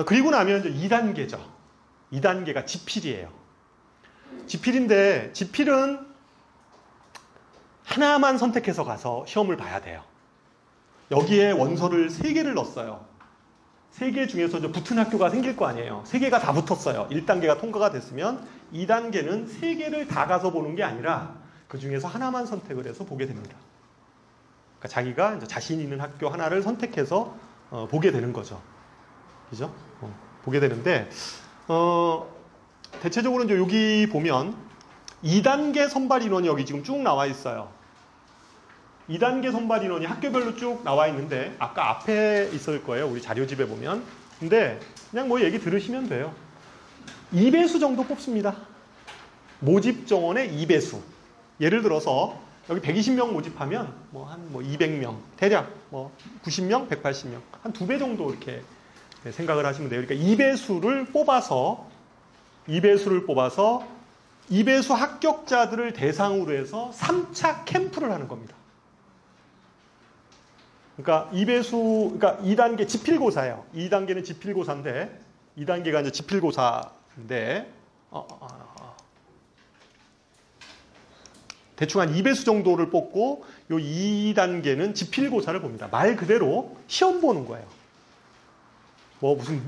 그리고 나면 이제 2단계죠. 2단계가 지필이에요. 지필인데 지필은 하나만 선택해서 가서 시험을 봐야 돼요. 여기에 원서를 3개를 넣었어요. 3개 중에서 붙은 학교가 생길 거 아니에요. 3개가 다 붙었어요. 1단계가 통과가 됐으면 2단계는 3개를 다 가서 보는 게 아니라 그 중에서 하나만 선택을 해서 보게 됩니다. 그러니까 자기가 이제 자신 있는 학교 하나를 선택해서 보게 되는 거죠. 그죠? 보게 되는데 대체적으로 이제 여기 보면 2단계 선발 인원이 여기 지금 쭉 나와 있어요. 2단계 선발 인원이 학교별로 쭉 나와 있는데 아까 앞에 있을 거예요. 우리 자료집에 보면. 근데 그냥 뭐 얘기 들으시면 돼요. 2배수 정도 뽑습니다. 모집 정원의 2배수. 예를 들어서 여기 120명 모집하면 뭐 한 200명, 대략 뭐 90명, 180명, 한 2배 정도 이렇게 생각을 하시면 돼요. 그러니까 2배수를 뽑아서 2배수 합격자들을 대상으로 해서 3차 캠프를 하는 겁니다. 그러니까 2단계 지필고사예요. 2단계는 지필고사인데 2단계가 이제 지필고사인데 대충 한 2배수 정도를 뽑고 요 2단계는 지필고사를 봅니다. 말 그대로 시험 보는 거예요. 뭐 무슨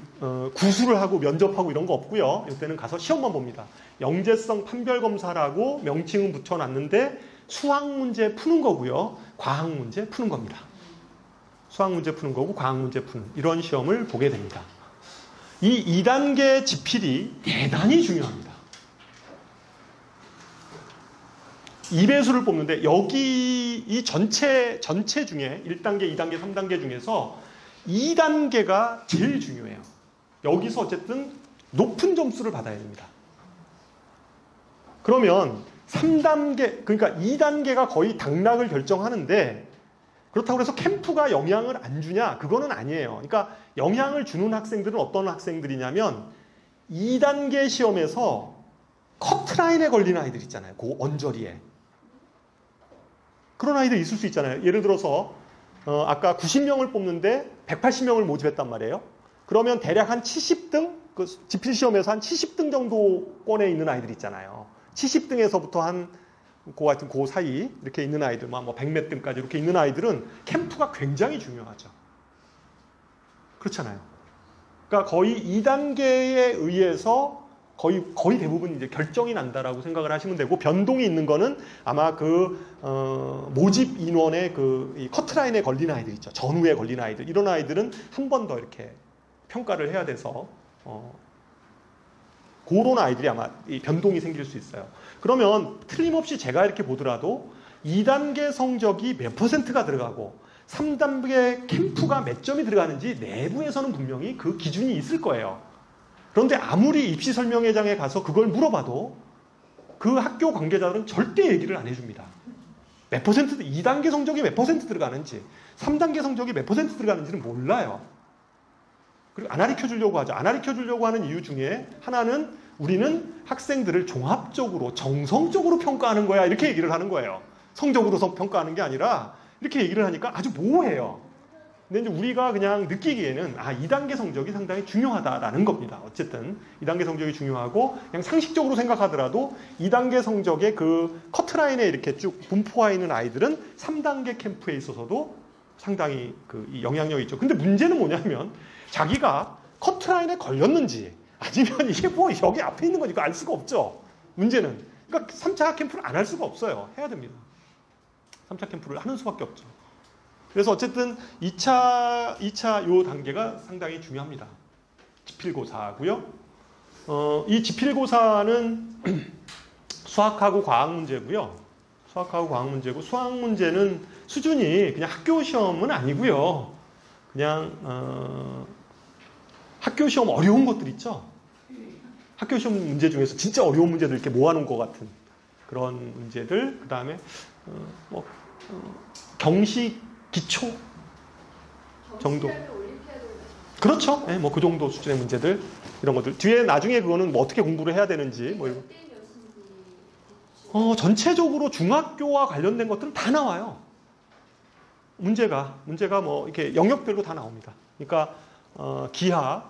구술을 하고 면접하고 이런 거 없고요. 이때는 가서 시험만 봅니다. 영재성 판별검사라고 명칭은 붙여놨는데 수학 문제 푸는 거고요. 과학 문제 푸는 겁니다. 수학 문제 푸는 거고 과학 문제 푸는 이런 시험을 보게 됩니다. 이 2단계 지필이 대단히 중요합니다. 2배수를 뽑는데 여기 이 전체 중에 1단계, 2단계, 3단계 중에서 2단계가 제일 중요해요. 여기서 어쨌든 높은 점수를 받아야 됩니다. 그러면 3단계, 그러니까 2단계가 거의 당락을 결정하는데 그렇다고 해서 캠프가 영향을 안 주냐? 그거는 아니에요. 그러니까 영향을 주는 학생들은 어떤 학생들이냐면 2단계 시험에서 커트라인에 걸린 아이들 있잖아요. 그 언저리에. 그런 아이들 있을 수 있잖아요. 예를 들어서 아까 90명을 뽑는데 180명을 모집했단 말이에요. 그러면 대략 한 70등? 그 지필시험에서 한 70등 정도권에 있는 아이들 있잖아요. 70등에서부터 한 그 사이 이렇게 있는 아이들, 뭐 100몇 등까지 이렇게 있는 아이들은 캠프가 굉장히 중요하죠. 그렇잖아요. 그러니까 거의 2단계에 의해서 거의 대부분 이제 결정이 난다라고 생각을 하시면 되고, 변동이 있는 거는 아마 모집 인원의 이 커트라인에 걸린 아이들 있죠. 전후에 걸린 아이들. 이런 아이들은 한 번 더 이렇게 평가를 해야 돼서, 그런 아이들이 아마 이 변동이 생길 수 있어요. 그러면 틀림없이 제가 이렇게 보더라도 2단계 성적이 몇 %가 들어가고 3단계 캠프가 몇 점이 들어가는지 내부에서는 분명히 그 기준이 있을 거예요. 그런데 아무리 입시 설명회장에 가서 그걸 물어봐도 그 학교 관계자들은 절대 얘기를 안 해줍니다. 몇 %, 2단계 성적이 몇 % 들어가는지, 3단계 성적이 몇 % 들어가는지는 몰라요. 그리고 안 가르쳐 주려고 하죠. 안 가르쳐 주려고 하는 이유 중에 하나는 우리는 학생들을 종합적으로, 정성적으로 평가하는 거야. 이렇게 얘기를 하는 거예요. 성적으로 평가하는 게 아니라 이렇게 얘기를 하니까 아주 모호해요. 근데 이제 우리가 그냥 느끼기에는 2단계 성적이 상당히 중요하다라는 겁니다. 어쨌든 2단계 성적이 중요하고 그냥 상식적으로 생각하더라도 2단계 성적의 그 커트라인에 이렇게 쭉 분포해 있는 아이들은 3단계 캠프에 있어서도 상당히 이 영향력이 있죠. 근데 문제는 뭐냐면 자기가 커트라인에 걸렸는지 아니면 이게 뭐 여기 앞에 있는 거니까 알 수가 없죠. 문제는. 그러니까 3차 캠프를 안 할 수가 없어요. 해야 됩니다. 3차 캠프를 하는 수밖에 없죠. 그래서 어쨌든 2차 요 단계가 상당히 중요합니다. 지필고사고요. 이 지필고사는 수학하고 과학 문제고요. 수학하고 과학 문제고, 수학 문제는 수준이 그냥 학교 시험은 아니고요. 그냥 학교 시험 어려운 것들 있죠. 학교 시험 문제 중에서 진짜 어려운 문제들 이렇게 모아놓은 것 같은 그런 문제들. 그 다음에 경시 기초 정도. 그렇죠. 네, 뭐 그 정도 수준의 문제들, 이런 것들. 뒤에 나중에 그거는 뭐 어떻게 공부를 해야 되는지 뭐 이런. 전체적으로 중학교와 관련된 것들은 다 나와요. 문제가 뭐 이렇게 영역별로 다 나옵니다. 그러니까 기하,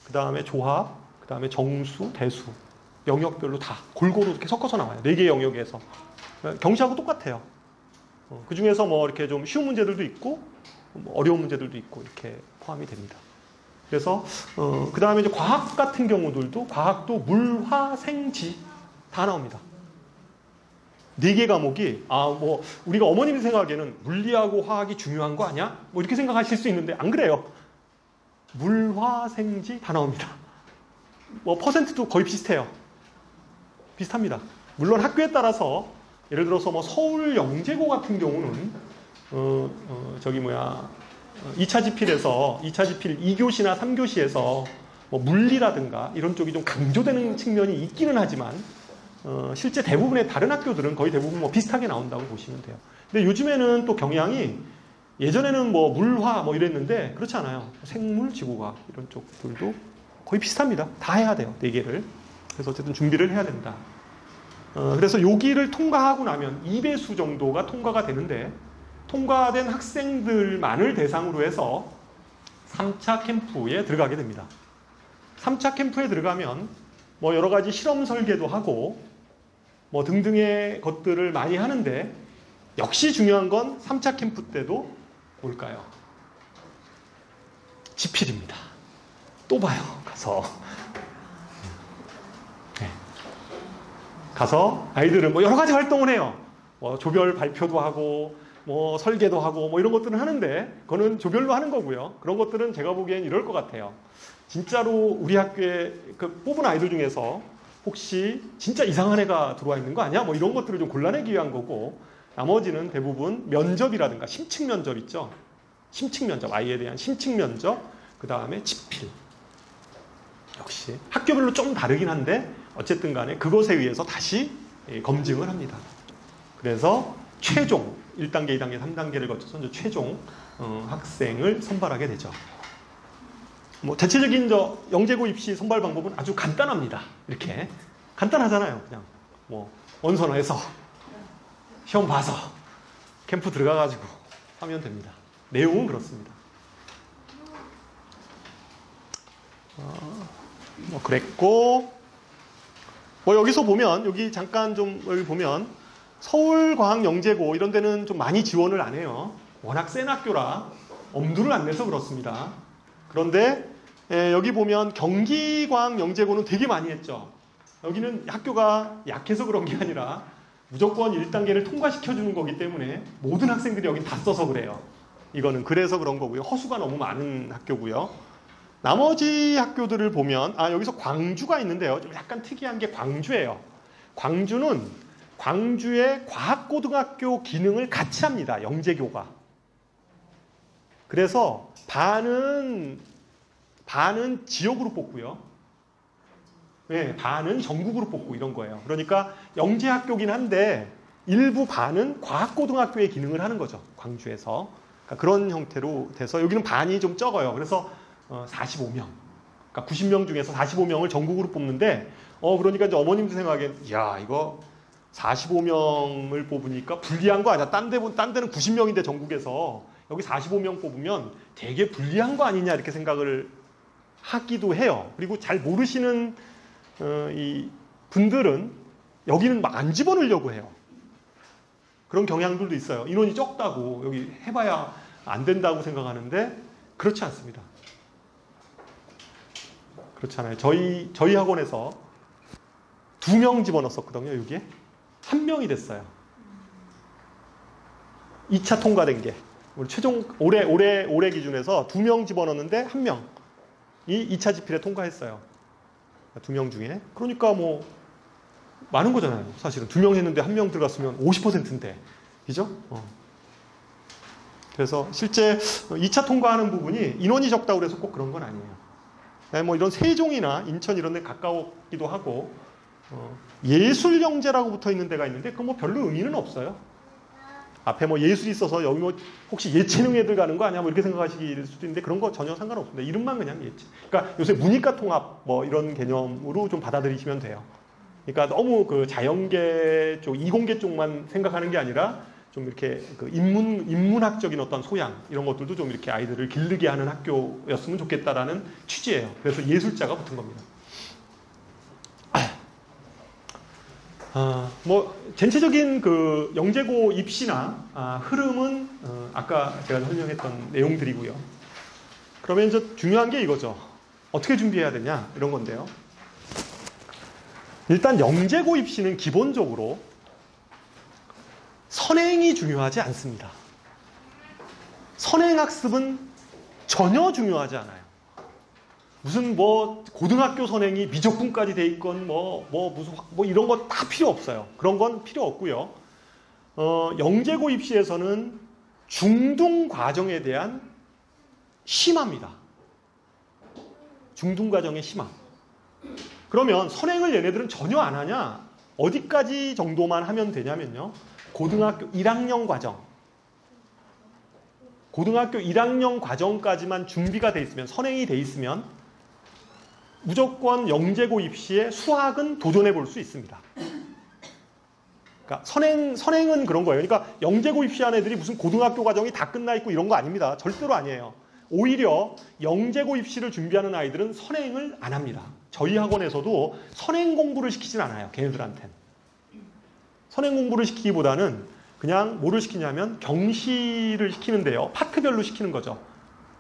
그 다음에 조합, 그 다음에 정수, 대수, 영역별로 다 골고루 이렇게 섞어서 나와요. 4개의 영역에서. 경시하고 똑같아요. 그 중에서 뭐 이렇게 좀 쉬운 문제들도 있고, 뭐 어려운 문제들도 있고, 이렇게 포함이 됩니다. 그래서, 그 다음에 이제 과학 같은 경우들도, 과학도 물, 화, 생, 지 다 나옵니다. 4개 과목이, 뭐, 우리가 어머님 생각에는 물리하고 화학이 중요한 거 아니야? 뭐 이렇게 생각하실 수 있는데, 안 그래요. 물, 화, 생, 지 다 나옵니다. 뭐, 퍼센트도 거의 비슷해요. 비슷합니다. 물론 학교에 따라서 예를 들어서 뭐 서울 영재고 같은 경우는 2차 지필에서 2차 지필 2교시나 3교시에서 뭐 물리라든가 이런 쪽이 좀 강조되는 측면이 있기는 하지만 실제 대부분의 다른 학교들은 거의 대부분 뭐 비슷하게 나온다고 보시면 돼요. 근데 요즘에는 또 경향이 예전에는 뭐 물화 뭐 이랬는데 그렇지 않아요. 생물, 지구과학 이런 쪽들도 거의 비슷합니다. 다 해야 돼요. 4개를. 그래서 어쨌든 준비를 해야 된다. 그래서 여기를 통과하고 나면 2배수 정도가 통과가 되는데 통과된 학생들만을 대상으로 해서 3차 캠프에 들어가게 됩니다. 3차 캠프에 들어가면 뭐 여러 가지 실험 설계도 하고 뭐 등등의 것들을 많이 하는데 역시 중요한 건 3차 캠프 때도 뭘까요? 지필입니다. 또 봐요. 가서. 네. 가서 아이들은 뭐 여러 가지 활동을 해요. 뭐 조별 발표도 하고 뭐 설계도 하고 뭐 이런 것들은 하는데 그거는 조별로 하는 거고요. 그런 것들은 제가 보기엔 이럴 것 같아요. 진짜로 우리 학교에 그 뽑은 아이들 중에서 혹시 진짜 이상한 애가 들어와 있는 거 아니야? 뭐 이런 것들을 좀 골라내기 위한 거고 나머지는 대부분 면접이라든가 심층 면접 있죠. 심층 면접, 아이에 대한 심층 면접, 그 다음에 지필. 역시 학교별로 좀 다르긴 한데 어쨌든 간에 그것에 의해서 다시 검증을 합니다. 그래서 최종 1단계, 2단계, 3단계를 거쳐서 이제 최종 학생을 선발하게 되죠. 뭐 대체적인 영재고 입시 선발 방법은 아주 간단합니다. 이렇게 간단하잖아요. 그냥 뭐 원서너에서 시험 봐서 캠프 들어가가지고 하면 됩니다. 내용은 그렇습니다. 뭐 그랬고 뭐 여기서 보면 여기 잠깐 좀 여기 보면 서울과학영재고 이런 데는 좀 많이 지원을 안 해요. 워낙 센 학교라 엄두를 안 내서 그렇습니다. 그런데 여기 보면 경기과학영재고는 되게 많이 했죠. 여기는 학교가 약해서 그런 게 아니라 무조건 1단계를 통과시켜주는 거기 때문에 모든 학생들이 여기 다 써서 그래요. 이거는 그래서 그런 거고요. 허수가 너무 많은 학교고요. 나머지 학교들을 보면 여기서 광주가 있는데요. 좀 약간 특이한 게 광주예요. 광주는 광주의 과학고등학교 기능을 같이 합니다. 영재교가. 그래서 반은 지역으로 뽑고요. 네, 반은 전국으로 뽑고 이런 거예요. 그러니까 영재학교긴 한데 일부 반은 과학고등학교의 기능을 하는 거죠. 광주에서. 그러니까 그런 형태로 돼서 여기는 반이 좀 적어요. 그래서 45명. 그러니까 90명 중에서 45명을 전국으로 뽑는데 그러니까 이제 어머님도 생각하기엔 야 이거 45명을 뽑으니까 불리한 거 아니야. 딴 데는 90명인데 전국에서 여기 45명 뽑으면 되게 불리한 거 아니냐 이렇게 생각을 하기도 해요. 그리고 잘 모르시는 이 분들은 여기는 막 안 집어넣으려고 해요. 그런 경향들도 있어요. 인원이 적다고 여기 해봐야 안 된다고 생각하는데 그렇지 않습니다. 그렇잖아요. 저희 학원에서 2명 집어넣었거든요. 여기에 1명이 됐어요. 2차 통과된 게 우리 최종 올해 기준에서 2명 집어넣었는데 1명이 2차 지필에 통과했어요. 2명 중에. 그러니까 뭐 많은 거잖아요. 사실은 2명 했는데 1명 들어갔으면 50%인데. 그죠? 그래서 실제 2차 통과하는 부분이 인원이 적다고 그래서 꼭 그런 건 아니에요. 뭐 이런 세종이나 인천 이런 데 가까웠기도 하고 예술영재라고 붙어 있는 데가 있는데 그건 뭐 별로 의미는 없어요. 앞에 뭐 예술이 있어서 여기 뭐 혹시 예체능 애들 가는 거 아니야? 뭐 이렇게 생각하실 수도 있는데 그런 거 전혀 상관없습니다. 이름만 그냥 예체. 그러니까 요새 문이과 통합 뭐 이런 개념으로 좀 받아들이시면 돼요. 그러니까 너무 그 자연계 쪽, 이공계 쪽만 생각하는 게 아니라 좀 이렇게 그 인문학적인 어떤 소양 이런 것들도 좀 이렇게 아이들을 기르게 하는 학교였으면 좋겠다라는 취지예요. 그래서 예술자가 붙은 겁니다. 뭐 전체적인 그 영재고 입시나 흐름은 아까 제가 설명했던 내용들이고요. 그러면 이제 중요한 게 이거죠. 어떻게 준비해야 되냐 이런 건데요. 일단 영재고 입시는 기본적으로 선행이 중요하지 않습니다. 선행학습은 전혀 중요하지 않아요. 무슨 뭐 고등학교 선행이 미적분까지 돼 있건 무슨 이런 거 다 필요 없어요. 그런 건 필요 없고요. 영재고 입시에서는 중등 과정에 대한 심화입니다. 중등 과정의 심화. 그러면 선행을 얘네들은 전혀 안 하냐? 어디까지 정도만 하면 되냐면요. 고등학교 1학년 과정. 고등학교 1학년 과정까지만 준비가 돼 있으면, 선행이 돼 있으면 무조건 영재고 입시에 수학은 도전해 볼 수 있습니다. 그러니까 선행은 그런 거예요. 그러니까 영재고 입시한 애들이 무슨 고등학교 과정이 다 끝나 있고 이런 거 아닙니다. 절대로 아니에요. 오히려 영재고 입시를 준비하는 아이들은 선행을 안 합니다. 저희 학원에서도 선행 공부를 시키진 않아요. 걔네들한테는. 선행 공부를 시키기보다는 그냥 뭐를 시키냐면 경시를 시키는데요. 파트별로 시키는 거죠.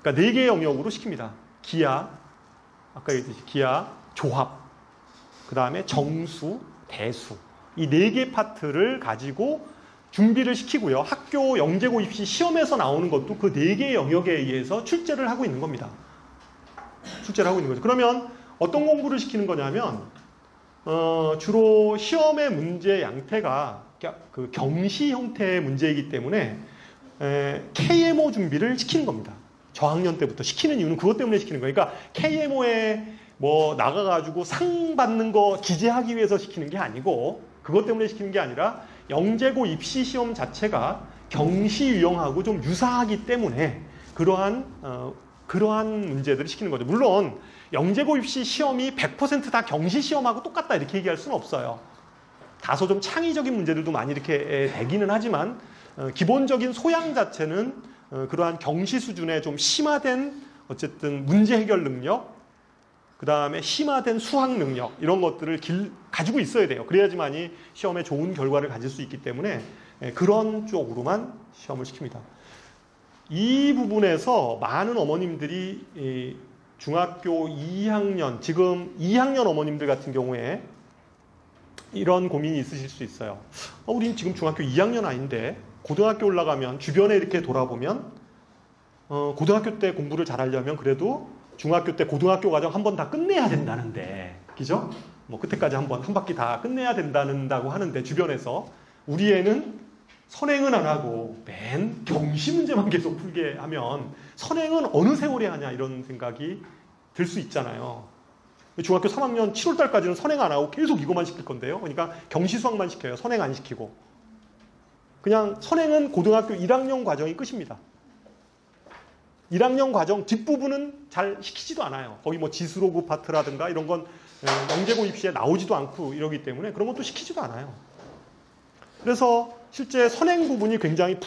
그러니까 4개의 영역으로 시킵니다. 기하, 아까 얘기했듯이 기하, 조합, 그 다음에 정수, 대수. 이 4개 파트를 가지고 준비를 시키고요. 학교 영재고 입시 시험에서 나오는 것도 그 4개의 영역에 의해서 출제를 하고 있는 겁니다. 출제를 하고 있는 거죠. 그러면 어떤 공부를 시키는 거냐면 주로 시험의 문제 양태가 그 경시 형태의 문제이기 때문에 KMO 준비를 시키는 겁니다. 저학년 때부터 시키는 이유는 그것 때문에 시키는 거예요. 그러니까 KMO에 뭐 나가가지고 상 받는 거 기재하기 위해서 시키는 게 아니고, 그것 때문에 시키는 게 아니라 영재고 입시 시험 자체가 경시 유형하고 좀 유사하기 때문에 그러한 문제들을 시키는 거죠. 물론 영재고 입시 시험이 100% 다 경시 시험하고 똑같다 이렇게 얘기할 수는 없어요. 다소 좀 창의적인 문제들도 많이 이렇게 되기는 하지만 기본적인 소양 자체는 그러한 경시 수준의 좀 심화된 어쨌든 문제 해결 능력, 그 다음에 심화된 수학 능력, 이런 것들을 가지고 있어야 돼요. 그래야지만이 시험에 좋은 결과를 가질 수 있기 때문에 그런 쪽으로만 시험을 시킵니다. 이 부분에서 많은 어머님들이 중학교 2학년, 지금 2학년 어머님들 같은 경우에 이런 고민이 있으실 수 있어요. 우린 지금 중학교 2학년 아닌데 고등학교 올라가면 주변에 이렇게 돌아보면 고등학교 때 공부를 잘하려면 그래도 중학교 때 고등학교 과정 한 번 다 끝내야 된다는데, 그죠? 뭐 그때까지 한 바퀴 다 끝내야 된다고 하는데 주변에서 우리 애는 선행은 안 하고 맨 경시 문제만 계속 풀게 하면 선행은 어느 세월에 하냐 이런 생각이 들 수 있잖아요. 중학교 3학년 7월 달까지는 선행 안 하고 계속 이거만 시킬 건데요. 그러니까 경시 수학만 시켜요. 선행 안 시키고. 그냥 선행은 고등학교 1학년 과정이 끝입니다. 1학년 과정 뒷부분은 잘 시키지도 않아요. 거기 뭐 지수로그 파트라든가 이런 건 영재고 입시에 나오지도 않고 이러기 때문에 그런 것도 시키지도 않아요. 그래서 실제 선행 부분이 굉장히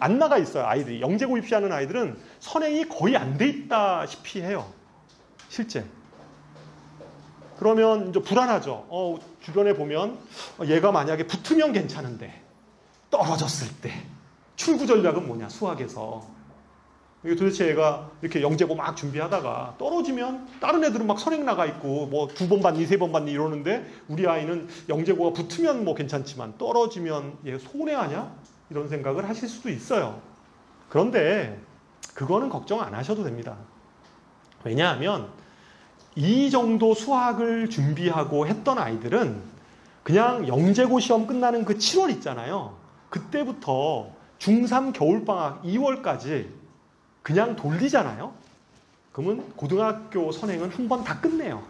안 나가 있어요. 아이들이. 영재고 입시하는 아이들은 선행이 거의 안 돼 있다시피 해요. 실제. 그러면 이제 불안하죠. 주변에 보면 얘가 만약에 붙으면 괜찮은데 떨어졌을 때 출구 전략은 뭐냐, 수학에서. 이게 도대체 얘가 이렇게 영재고 막 준비하다가 떨어지면 다른 애들은 막 선행 나가 있고 뭐 2번 받니 3번 받니 이러는데 우리 아이는 영재고가 붙으면 뭐 괜찮지만 떨어지면 얘 손해하냐? 이런 생각을 하실 수도 있어요. 그런데 그거는 걱정 안 하셔도 됩니다. 왜냐하면 이 정도 수학을 준비하고 했던 아이들은 그냥 영재고 시험 끝나는 그 7월 있잖아요. 그때부터 중3 겨울방학 2월까지 그냥 돌리잖아요. 그러면 고등학교 선행은 한 번 다 끝내요.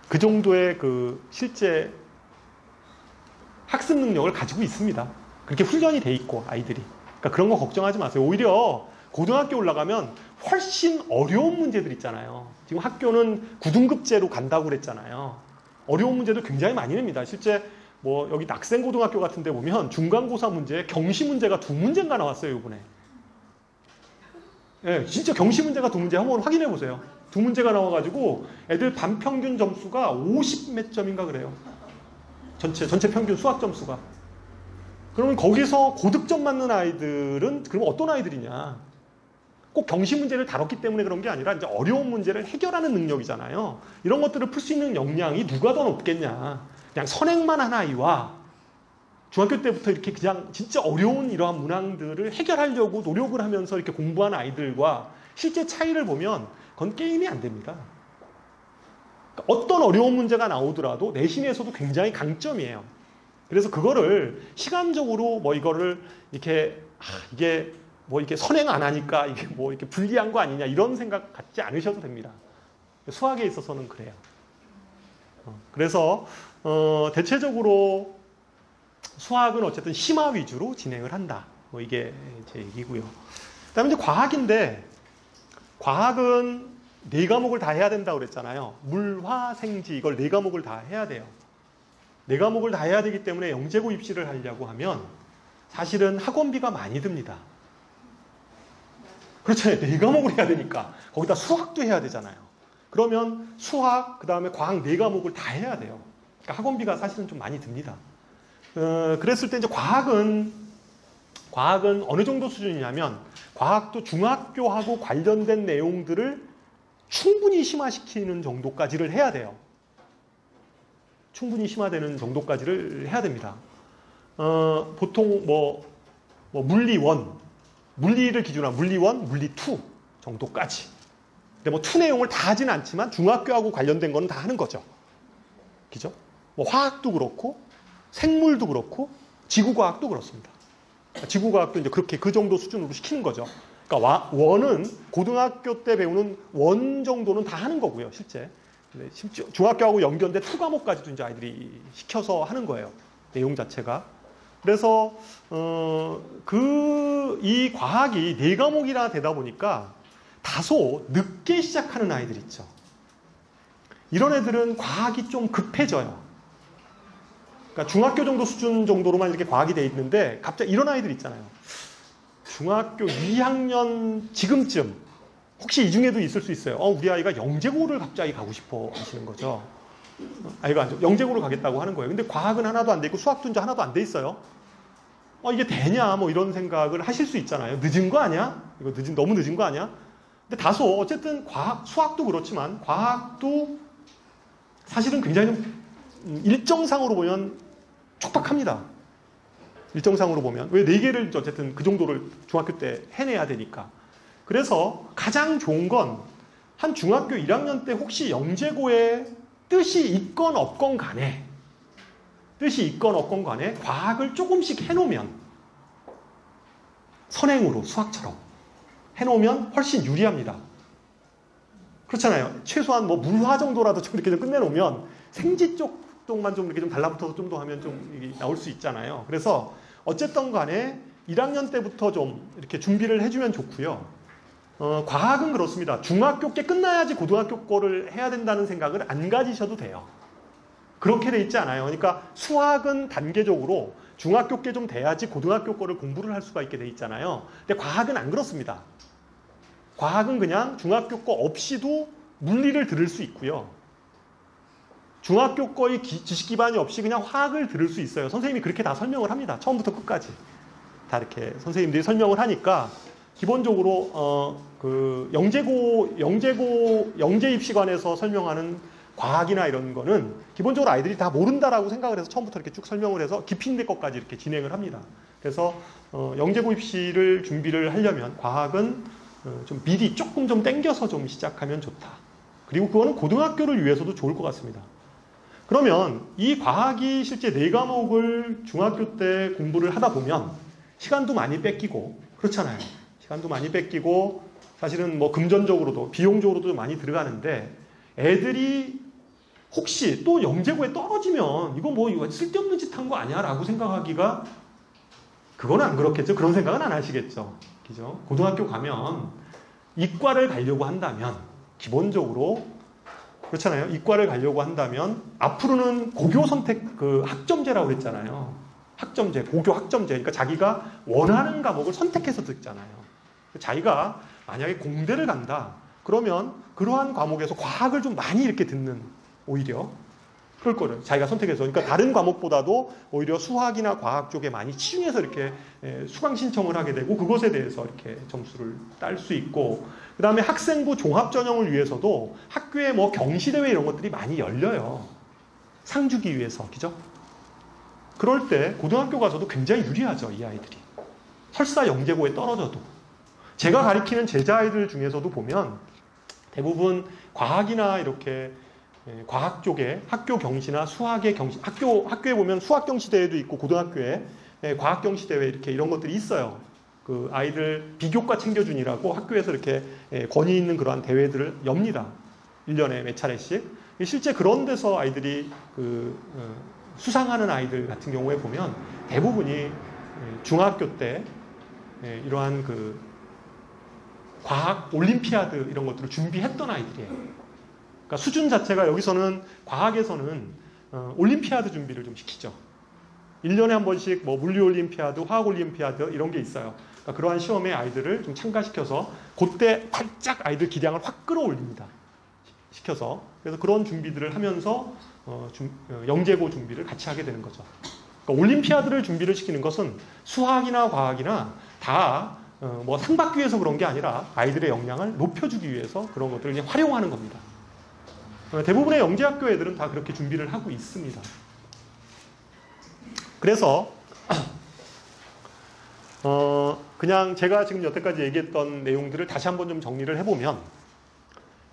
그 정도의 그 실제 학습 능력을 가지고 있습니다. 그렇게 훈련이 돼 있고 아이들이. 그러니까 그런 거 걱정하지 마세요. 오히려 고등학교 올라가면 훨씬 어려운 문제들 있잖아요. 지금 학교는 9등급제로 간다고 그랬잖아요. 어려운 문제도 굉장히 많이 냅니다. 실제 뭐 여기 낙생고등학교 같은 데 보면 중간고사 문제에 경시 문제가 2문제인가 나왔어요, 이번에. 예, 진짜 경시 문제가 2문제 한번 확인해 보세요. 2문제가 나와가지고 애들 반평균 점수가 50 몇 점인가 그래요. 전체 평균 수학 점수가. 그러면 거기서 고득점 맞는 아이들은 그럼 어떤 아이들이냐? 꼭 경시 문제를 다뤘기 때문에 그런 게 아니라 이제 어려운 문제를 해결하는 능력이잖아요. 이런 것들을 풀 수 있는 역량이 누가 더 높겠냐? 그냥 선행만 한 아이와 중학교 때부터 이렇게 그냥 진짜 어려운 이러한 문항들을 해결하려고 노력을 하면서 이렇게 공부한 아이들과 실제 차이를 보면 그건 게임이 안 됩니다. 그러니까 어떤 어려운 문제가 나오더라도 내신에서도 굉장히 강점이에요. 그래서 그거를 시간적으로 뭐 이거를 이렇게 이게 뭐 이렇게 선행 안 하니까 이게 뭐 이렇게 불리한 거 아니냐 이런 생각 갖지 않으셔도 됩니다. 수학에 있어서는 그래요. 그래서 대체적으로 수학은 어쨌든 심화 위주로 진행을 한다. 뭐 이게 제 얘기고요. 그다음에 이제 과학인데 과학은 4과목을 다 해야 된다고 그랬잖아요. 물, 화, 생지 이걸 4과목을 다 해야 돼요. 4과목을 다 해야 되기 때문에 영재고 입시를 하려고 하면 사실은 학원비가 많이 듭니다. 그렇잖아요. 4과목을 해야 되니까 거기다 수학도 해야 되잖아요. 그러면 수학, 그 다음에 과학 4과목을 다 해야 돼요. 그러니까 학원비가 사실은 좀 많이 듭니다. 그랬을 때 이제 과학은 어느 정도 수준이냐면 과학도 중학교하고 관련된 내용들을 충분히 심화시키는 정도까지를 해야 돼요. 충분히 심화되는 정도까지를 해야 됩니다. 보통 물리 1, 물리를 기준으로 물리 1, 물리 2 정도까지. 근데 뭐 2 내용을 다 하진 않지만 중학교하고 관련된 거는 다 하는 거죠. 그죠? 뭐 화학도 그렇고 생물도 그렇고 지구과학도 그렇습니다. 지구과학도 이제 그렇게 그 정도 수준으로 시키는 거죠. 그러니까 원은 고등학교 때 배우는 원 정도는 다 하는 거고요, 실제. 중학교하고 연결된 2과목까지도 이제 아이들이 시켜서 하는 거예요. 내용 자체가. 그래서 이 과학이 4과목이나 되다 보니까 다소 늦게 시작하는 아이들 있죠. 이런 애들은 과학이 좀 급해져요. 그러니까 중학교 정도 수준 정도로만 이렇게 과학이 돼 있는데 갑자기 이런 아이들 있잖아요. 중학교 2학년 지금쯤 혹시 이 중에도 있을 수 있어요. 우리 아이가 영재고를 갑자기 가고 싶어 하시는 거죠. 아이가 영재고를 가겠다고 하는 거예요. 근데 과학은 하나도 안 돼 있고 수학도 이제 하나도 안 돼 있어요. 이게 되냐 뭐 이런 생각을 하실 수 있잖아요. 늦은 거 아니야? 이거 너무 늦은 거 아니야? 근데 다소 어쨌든 수학도 그렇지만 과학도 사실은 굉장히 일정상으로 보면 촉박합니다. 일정상으로 보면. 왜 4개를 어쨌든 그 정도를 중학교 때 해내야 되니까. 그래서 가장 좋은 건 한 중학교 1학년 때 혹시 영재고에 뜻이 있건 없건 간에 과학을 조금씩 해놓으면 선행으로 수학처럼 해놓으면 훨씬 유리합니다. 그렇잖아요. 최소한 뭐 물화 정도라도 좀 이렇게 좀 끝내놓으면 생지 쪽만 좀 이렇게 좀 달라붙어서 좀 더 하면 좀 나올 수 있잖아요. 그래서 어쨌든 간에 1학년 때부터 좀 이렇게 준비를 해주면 좋고요. 과학은 그렇습니다. 중학교 께 끝나야지 고등학교 거를 해야 된다는 생각을 안 가지셔도 돼요. 그렇게 돼 있지 않아요. 그러니까 수학은 단계적으로 중학교 께 좀 돼야지 고등학교 거를 공부를 할 수가 있게 돼 있잖아요. 근데 과학은 안 그렇습니다. 과학은 그냥 중학교 거 없이도 물리를 들을 수 있고요. 중학교 거의 지식 기반이 없이 그냥 화학을 들을 수 있어요. 선생님이 그렇게 다 설명을 합니다. 처음부터 끝까지. 다 이렇게 선생님들이 설명을 하니까 기본적으로 영재 입시관에서 설명하는 과학이나 이런 거는 기본적으로 아이들이 다 모른다라고 생각을 해서 처음부터 이렇게 쭉 설명을 해서 깊이 있는 것까지 이렇게 진행을 합니다. 그래서 영재고 입시를 준비를 하려면 과학은 좀 미리 조금 좀 땡겨서 좀 시작하면 좋다. 그리고 그거는 고등학교를 위해서도 좋을 것 같습니다. 그러면 이 과학이 실제 4과목을 중학교 때 공부를 하다 보면 시간도 많이 뺏기고 그렇잖아요. 시간도 많이 뺏기고 사실은 뭐 금전적으로도 비용적으로도 많이 들어가는데 애들이 혹시 또 영재고에 떨어지면 이거 쓸데없는 짓 한 거 아니야? 라고 생각하기가 그건 안 그렇겠죠. 그런 생각은 안 하시겠죠. 그죠? 고등학교 가면 이과를 가려고 한다면 기본적으로 그렇잖아요. 이과를 가려고 한다면 앞으로는 고교 선택 학점제라고 그랬잖아요. 학점제, 고교 학점제. 그러니까 자기가 원하는 과목을 선택해서 듣잖아요. 자기가 만약에 공대를 간다. 그러면 그러한 과목에서 과학을 좀 많이 이렇게 듣는 오히려 그럴 거를 자기가 선택해서 그러니까 다른 과목보다도 오히려 수학이나 과학 쪽에 많이 치중해서 이렇게 수강 신청을 하게 되고 그것에 대해서 이렇게 점수를 딸 수 있고 그 다음에 학생부 종합 전형을 위해서도 학교에 뭐 경시대회 이런 것들이 많이 열려요. 상 주기 위해서. 그죠? 그럴 때 고등학교 가서도 굉장히 유리하죠. 이 아이들이. 설사 영재고에 떨어져도. 제가 가리키는 제자 아이들 중에서도 보면 대부분 과학이나 이렇게 과학 쪽에 학교 경시나 수학의 경시, 학교에 보면 수학 경시 대회도 있고 고등학교에 과학 경시 대회 이렇게 이런 것들이 있어요. 그 아이들 비교과 챙겨준이라고 학교에서 이렇게 권위 있는 그러한 대회들을 엽니다. 1년에 몇 차례씩. 실제 그런 데서 아이들이 수상하는 아이들 같은 경우에 보면 대부분이 중학교 때 이러한 과학 올림피아드 이런 것들을 준비했던 아이들이에요. 그러니까 수준 자체가 여기서는 과학에서는 올림피아드 준비를 좀 시키죠. 1년에 한 번씩 뭐 물리 올림피아드, 화학 올림피아드 이런 게 있어요. 그러니까 그러한 시험에 아이들을 좀 참가시켜서 그때 활짝 아이들 기량을 확 끌어올립니다. 시켜서. 그래서 그런 준비들을 하면서 영재고 준비를 같이 하게 되는 거죠. 그러니까 올림피아드를 준비를 시키는 것은 수학이나 과학이나 다 뭐 상 받기 위해서 그런 게 아니라 아이들의 역량을 높여주기 위해서 그런 것들을 그냥 활용하는 겁니다. 대부분의 영재학교 애들은 다 그렇게 준비를 하고 있습니다. 그래서 그냥 제가 지금 여태까지 얘기했던 내용들을 다시 한번 좀 정리를 해보면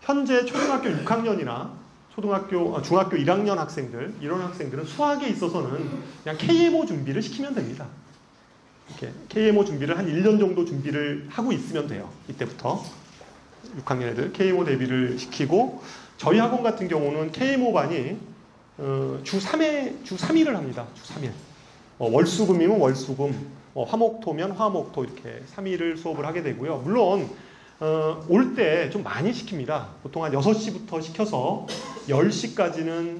현재 초등학교 6학년이나 중학교 1학년 학생들 이런 학생들은 수학에 있어서는 그냥 KMO 준비를 시키면 됩니다. 이렇게 KMO 준비를 한 1년 정도 준비를 하고 있으면 돼요. 이때부터 6학년 애들 KMO 대비를 시키고 저희 학원 같은 경우는 KMO 반이 주 3일을 합니다. 주 3일. 월수금이면 월수금, 화목토면 화목토 이렇게 3일을 수업을 하게 되고요. 물론 올 때 좀 많이 시킵니다. 보통 한 6시부터 시켜서 10시까지는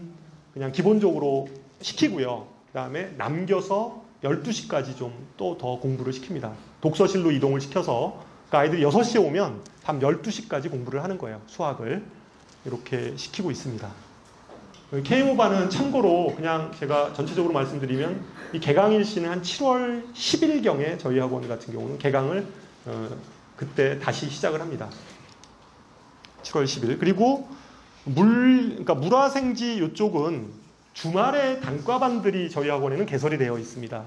그냥 기본적으로 시키고요. 그 다음에 남겨서 12시까지 좀 또 더 공부를 시킵니다. 독서실로 이동을 시켜서 그러니까 아이들이 6시에 오면 밤 12시까지 공부를 하는 거예요. 수학을. 이렇게 시키고 있습니다. KMO반은 참고로 그냥 제가 전체적으로 말씀드리면 이 개강일시는 한 7월 10일경에 저희 학원 같은 경우는 개강을 그때 다시 시작을 합니다. 7월 10일. 그리고 그러니까 물화생지 이쪽은 주말에 단과반들이 저희 학원에는 개설이 되어 있습니다.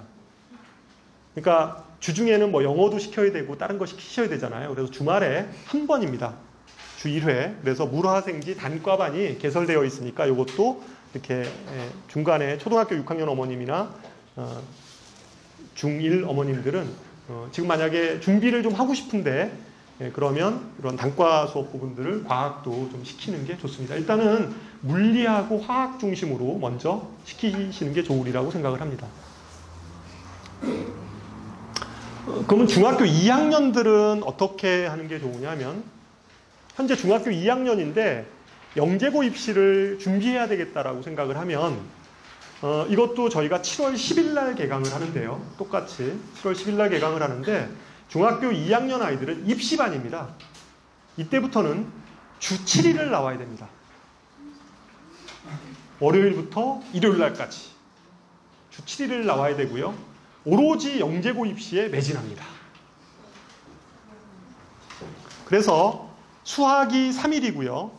그러니까 주중에는 뭐 영어도 시켜야 되고 다른 거 시키셔야 되잖아요. 그래서 주말에 한 번입니다. 주 1회. 그래서 물화생지 단과반이 개설되어 있으니까 이것도 이렇게 중간에 초등학교 6학년 어머님이나 중1 어머님들은 지금 만약에 준비를 좀 하고 싶은데 그러면 이런 단과 수업 부분들을 과학도 좀 시키는 게 좋습니다. 일단은 물리하고 화학 중심으로 먼저 시키시는 게 좋으리라고 생각을 합니다. 그러면 중학교 2학년들은 어떻게 하는 게 좋으냐면 현재 중학교 2학년인데 영재고 입시를 준비해야 되겠다라고 생각을 하면 이것도 저희가 7월 10일 날 개강을 하는데요. 똑같이 7월 10일 날 개강을 하는데 중학교 2학년 아이들은 입시반입니다. 이때부터는 주 7일을 나와야 됩니다. 월요일부터 일요일 날까지 주 7일을 나와야 되고요. 오로지 영재고 입시에 매진합니다. 그래서 수학이 3일이고요.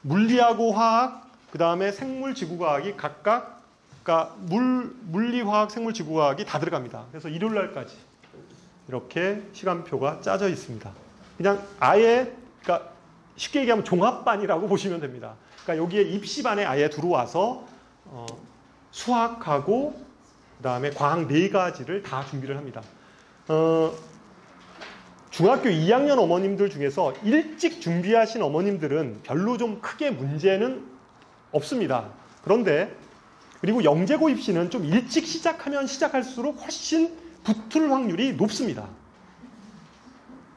물리하고 화학, 그 다음에 생물지구과학이 각각 그러니까 물리, 화학, 생물지구과학이 다 들어갑니다. 그래서 일요일 날까지 이렇게 시간표가 짜져 있습니다. 그냥 아예 그러니까 쉽게 얘기하면 종합반이라고 보시면 됩니다. 그러니까 여기에 입시반에 아예 들어와서 수학하고 그 다음에 과학 4가지를 다 준비를 합니다. 중학교 2학년 어머님들 중에서 일찍 준비하신 어머님들은 별로 좀 크게 문제는 없습니다. 그런데 그리고 영재고 입시는 좀 일찍 시작하면 시작할수록 훨씬 붙을 확률이 높습니다.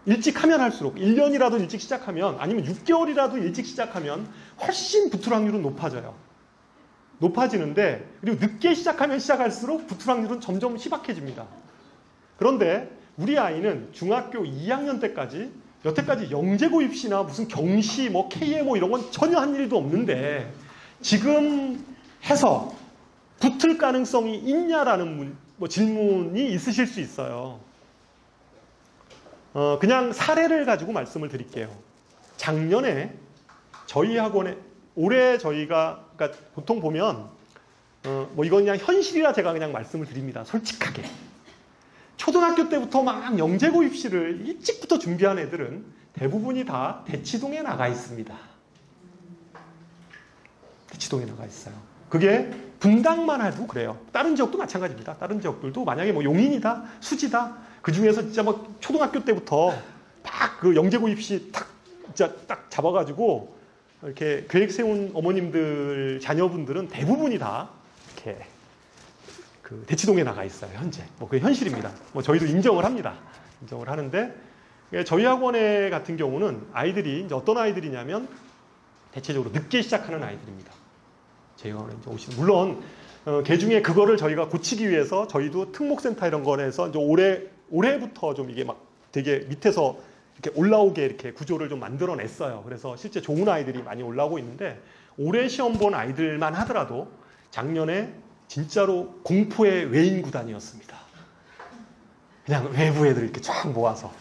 일찍 하면 할수록 1년이라도 일찍 시작하면 아니면 6개월이라도 일찍 시작하면 훨씬 붙을 확률은 높아져요. 높아지는데 그리고 늦게 시작하면 시작할수록 붙을 확률은 점점 희박해집니다. 그런데 우리 아이는 중학교 2학년 때까지 여태까지 영재고 입시나 무슨 경시, 뭐 KMO 이런 건 전혀 한 일도 없는데 지금 해서 붙을 가능성이 있냐라는 질문이 있으실 수 있어요. 그냥 사례를 가지고 말씀을 드릴게요. 작년에 저희 학원에 올해 저희가 그러니까 보통 보면 뭐 이건 그냥 현실이라 제가 그냥 말씀을 드립니다. 솔직하게. 초등학교 때부터 막 영재고 입시를 일찍부터 준비한 애들은 대부분이 다 대치동에 나가 있습니다. 대치동에 나가 있어요. 그게 분당만 해도 그래요. 다른 지역도 마찬가지입니다. 다른 지역들도 만약에 뭐 용인이다, 수지다, 그 중에서 진짜 뭐 초등학교 때부터 딱 그 영재고 입시 진짜 딱 잡아가지고 이렇게 계획 세운 어머님들 자녀분들은 대부분이 다 이렇게 그 대치동에 나가 있어요. 현재 뭐 그게 현실입니다. 뭐 저희도 인정을 합니다. 인정을 하는데 저희 학원에 같은 경우는 아이들이 이제 어떤 아이들이냐면 대체적으로 늦게 시작하는 아이들입니다. 저희 학원에 이제 오시는 물론 그 중에 그거를 저희가 고치기 위해서 저희도 특목센터 이런 거에서 이제 올해부터 좀 이게 막 되게 밑에서 이렇게 올라오게 이렇게 구조를 좀 만들어냈어요. 그래서 실제 좋은 아이들이 많이 올라오고 있는데 올해 시험 본 아이들만 하더라도 작년에 진짜로 공포의 외인 구단이었습니다. 그냥 외부 애들 이렇게 쫙 모아서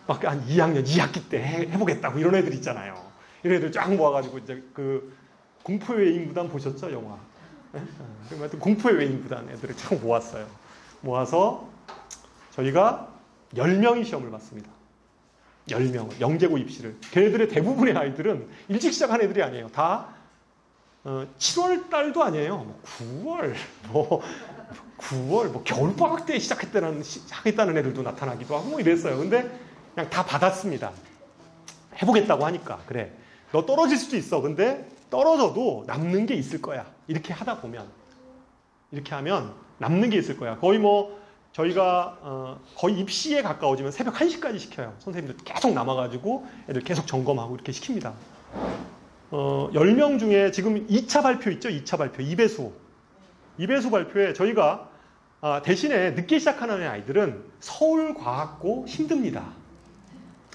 막 한 2학년 2학기 때 해보겠다고 이런 애들 있잖아요. 이런 애들 쫙 모아가지고 이제 그 공포의 외인 구단 보셨죠? 영화. 하여튼 공포의 외인 구단 애들을 쫙 모았어요. 모아서 저희가 10명이 시험을 봤습니다. 10명, 영재고 입시를. 걔네들의 대부분의 아이들은 일찍 시작한 애들이 아니에요. 다 7월 달도 아니에요. 9월, 겨울방학 때 시작했다는 애들도 나타나기도 하고 뭐 이랬어요. 근데 그냥 다 받았습니다. 해보겠다고 하니까. 그래, 너 떨어질 수도 있어. 근데 떨어져도 남는 게 있을 거야. 이렇게 하다 보면. 이렇게 하면 남는 게 있을 거야. 거의 뭐 저희가 거의 입시에 가까워지면 새벽 1시까지 시켜요. 선생님들 계속 남아가지고 애들 계속 점검하고 이렇게 시킵니다. 10명 중에 지금 2차 발표 있죠? 2차 발표, 2배수. 2배수 발표에 저희가 대신에 늦게 시작하는 아이들은 서울과학고 힘듭니다.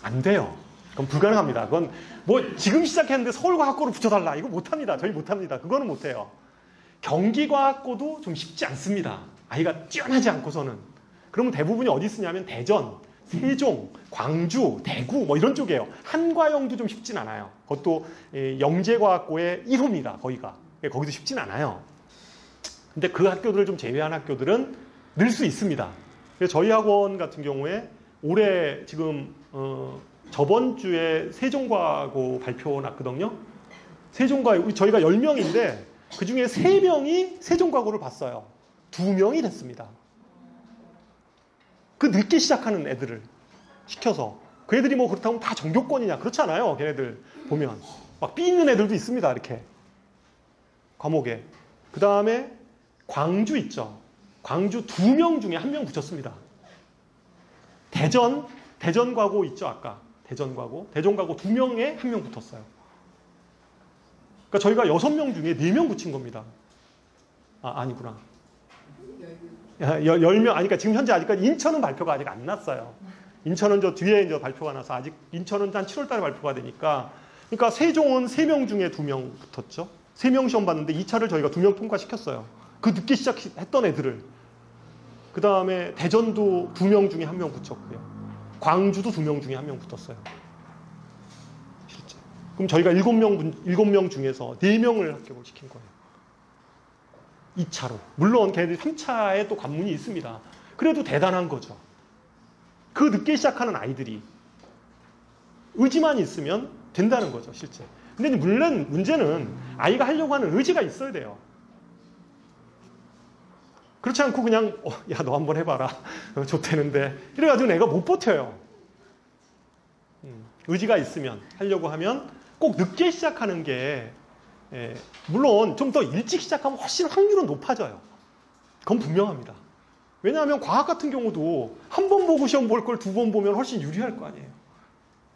안 돼요. 그건 불가능합니다. 그건 뭐 지금 시작했는데 서울과학고를 붙여달라. 이거 못합니다. 저희 못합니다. 그거는 못해요. 경기과학고도 좀 쉽지 않습니다. 아이가 뛰어나지 않고서는. 그러면 대부분이 어디 쓰냐면 대전, 세종, 광주, 대구 뭐 이런 쪽이에요. 한과영도 좀 쉽진 않아요. 그것도 영재과학고의 1호입니다. 거기가. 거기도 쉽진 않아요. 근데 그 학교들을 좀 제외한 학교들은 늘 수 있습니다. 그래서 저희 학원 같은 경우에 올해 지금 저번 주에 세종과고 발표 났거든요. 세종과고 저희가 10명인데 그 중에 3명이 세종과고를 봤어요. 2명이 됐습니다. 그 늦게 시작하는 애들을 시켜서 그 애들이 뭐 그렇다고 다 전교권이냐 그렇지 않아요. 걔네들 보면 막 B 있는 애들도 있습니다. 이렇게 과목에. 그 다음에 광주 있죠. 광주 2명 중에 1명 붙였습니다. 대전과고 있죠. 아까 대전과고 2명에 1명 붙었어요. 그러니까 저희가 6명 중에 4명 붙인 겁니다. 아니구나. 10명, 그러니까 지금 현재 아직까지 인천은 발표가 아직 안 났어요. 인천은 저 뒤에 이제 발표가 나서 아직 인천은 한 7월 달에 발표가 되니까. 그러니까 세종은 3명 중에 2명 붙었죠. 3명 시험 봤는데 2차를 저희가 2명 통과시켰어요. 그 늦게 시작했던 애들을. 그 다음에 대전도 2명 중에 1명 붙였고요. 광주도 2명 중에 1명 붙었어요. 실제. 그럼 저희가 7명 중에서 4명을 합격을 시킨 거예요. 2차로. 물론 걔네들 3차에 또 관문이 있습니다. 그래도 대단한 거죠. 그 늦게 시작하는 아이들이 의지만 있으면 된다는 거죠, 실제. 근데 물론 문제는 아이가 하려고 하는 의지가 있어야 돼요. 그렇지 않고 그냥 야, 너 한번 해봐라. 좋대는데 이래가지고 내가 못 버텨요. 의지가 있으면 하려고 하면 꼭 늦게 시작하는 게 물론 좀 더 일찍 시작하면 훨씬 확률은 높아져요. 그건 분명합니다. 왜냐하면 과학 같은 경우도 한 번 보고 시험 볼 걸 2번 보면 훨씬 유리할 거 아니에요.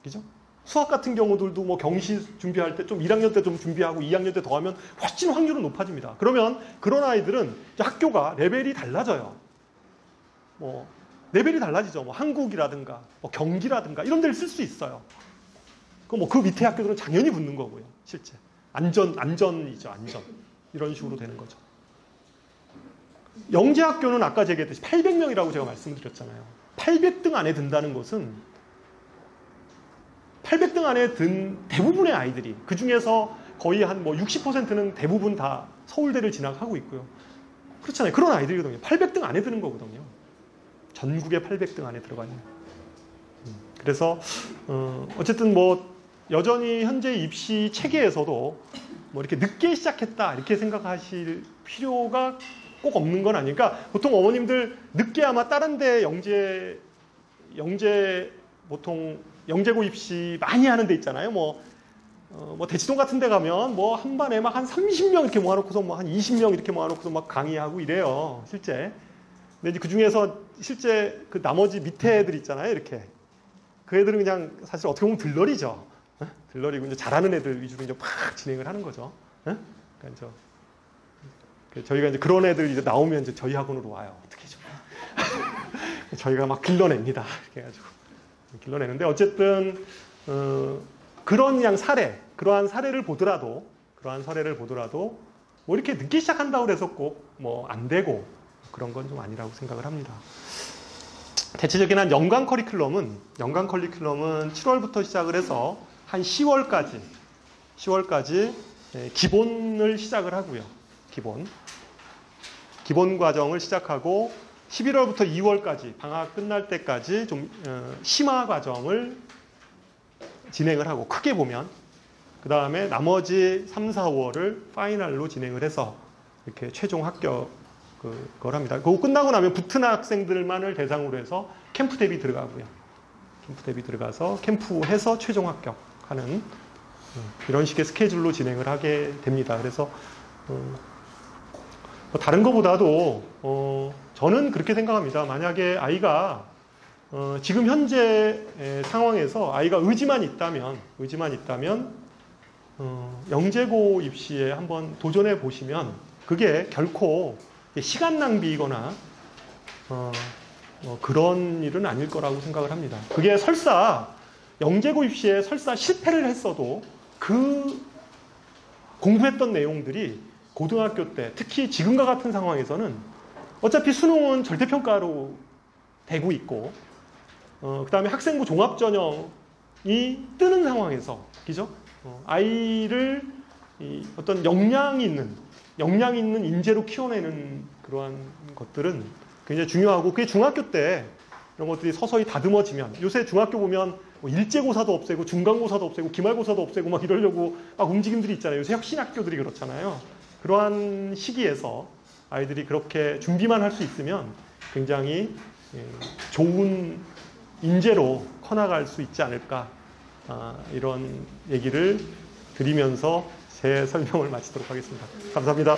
그죠? 수학 같은 경우들도 뭐 경시 준비할 때 좀 1학년 때 좀 준비하고 2학년 때 더 하면 훨씬 확률은 높아집니다. 그러면 그런 아이들은 학교가 레벨이 달라져요. 뭐 레벨이 달라지죠. 뭐 한국이라든가 뭐 경기라든가 이런 데를 쓸 수 있어요. 그 밑에 학교들은 당연히 붙는 거고요. 실제. 안전이죠. 안전. 이런 식으로 되는 거죠. 영재학교는 아까 제가 얘기했듯이 800명이라고 제가 말씀드렸잖아요. 800등 안에 든다는 것은 800등 안에 든 대부분의 아이들이 그 중에서 거의 한 뭐 60%는 대부분 다 서울대를 진학하고 있고요. 그렇잖아요. 그런 아이들이거든요. 800등 안에 드는 거거든요. 전국에 800등 안에 들어가는. 그래서 어쨌든 뭐 여전히 현재 입시 체계에서도 뭐 이렇게 늦게 시작했다 이렇게 생각하실 필요가 꼭 없는 건 아니니까 보통 어머님들 늦게 아마 다른 데 영재 보통 영재고 입시 많이 하는 데 있잖아요. 뭐 대치동 같은 데 가면 뭐 한 반에 막 한 30명 이렇게 모아놓고서 뭐 한 20명 이렇게 모아놓고서 막 강의하고 이래요. 실제. 근데 이제 그 중에서 실제 그 나머지 밑에 애들 있잖아요. 이렇게. 그 애들은 그냥 사실 어떻게 보면 들러리죠. 들러리고 이제 잘하는 애들 위주로 이제 팍 진행을 하는 거죠. 그러니까 저희가 이제 그런 애들 이제 나오면 이제 저희 학원으로 와요. 어떻게 좀. 저희가 막 길러냅니다. 이렇게 해가지고. 길러내는데 어쨌든, 그런 그냥 그러한 사례를 보더라도 뭐 이렇게 늦게 시작한다고 해서 꼭 뭐 안 되고 그런 건 좀 아니라고 생각을 합니다. 대체적인 한 연간 커리큘럼은 7월부터 시작을 해서 한 10월까지 기본을 시작을 하고요. 기본 과정을 시작하고 11월부터 2월까지 방학 끝날 때까지 좀 심화 과정을 진행을 하고 크게 보면 그 다음에 나머지 3, 4, 5월을 파이널로 진행을 해서 이렇게 최종 합격 그걸 합니다. 그거 끝나고 나면 붙은 학생들만을 대상으로 해서 캠프 대비 들어가고요. 캠프 대비 들어가서 캠프해서 최종 합격하는 이런 식의 스케줄로 진행을 하게 됩니다. 그래서 다른 것보다도 저는 그렇게 생각합니다. 만약에 아이가 지금 현재 상황에서 아이가 의지만 있다면 영재고 입시에 한번 도전해 보시면 그게 결코 시간 낭비이거나 그런 일은 아닐 거라고 생각을 합니다. 그게 설사 영재고 입시에 설사 실패를 했어도 그 공부했던 내용들이 고등학교 때 특히 지금과 같은 상황에서는 어차피 수능은 절대평가로 되고 있고 그 다음에 학생부 종합전형이 뜨는 상황에서 그죠? 아이를 어떤 역량 있는 인재로 키워내는 그러한 것들은 굉장히 중요하고 그게 중학교 때 이런 것들이 서서히 다듬어지면 요새 중학교 보면 뭐 일제고사도 없애고 중간고사도 없애고 기말고사도 없애고 막 이러려고 막 움직임들이 있잖아요. 요새 혁신학교들이 그렇잖아요. 그러한 시기에서 아이들이 그렇게 준비만 할 수 있으면 굉장히 좋은 인재로 커나갈 수 있지 않을까 이런 얘기를 드리면서 제 설명을 마치도록 하겠습니다. 감사합니다.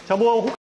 자, 뭐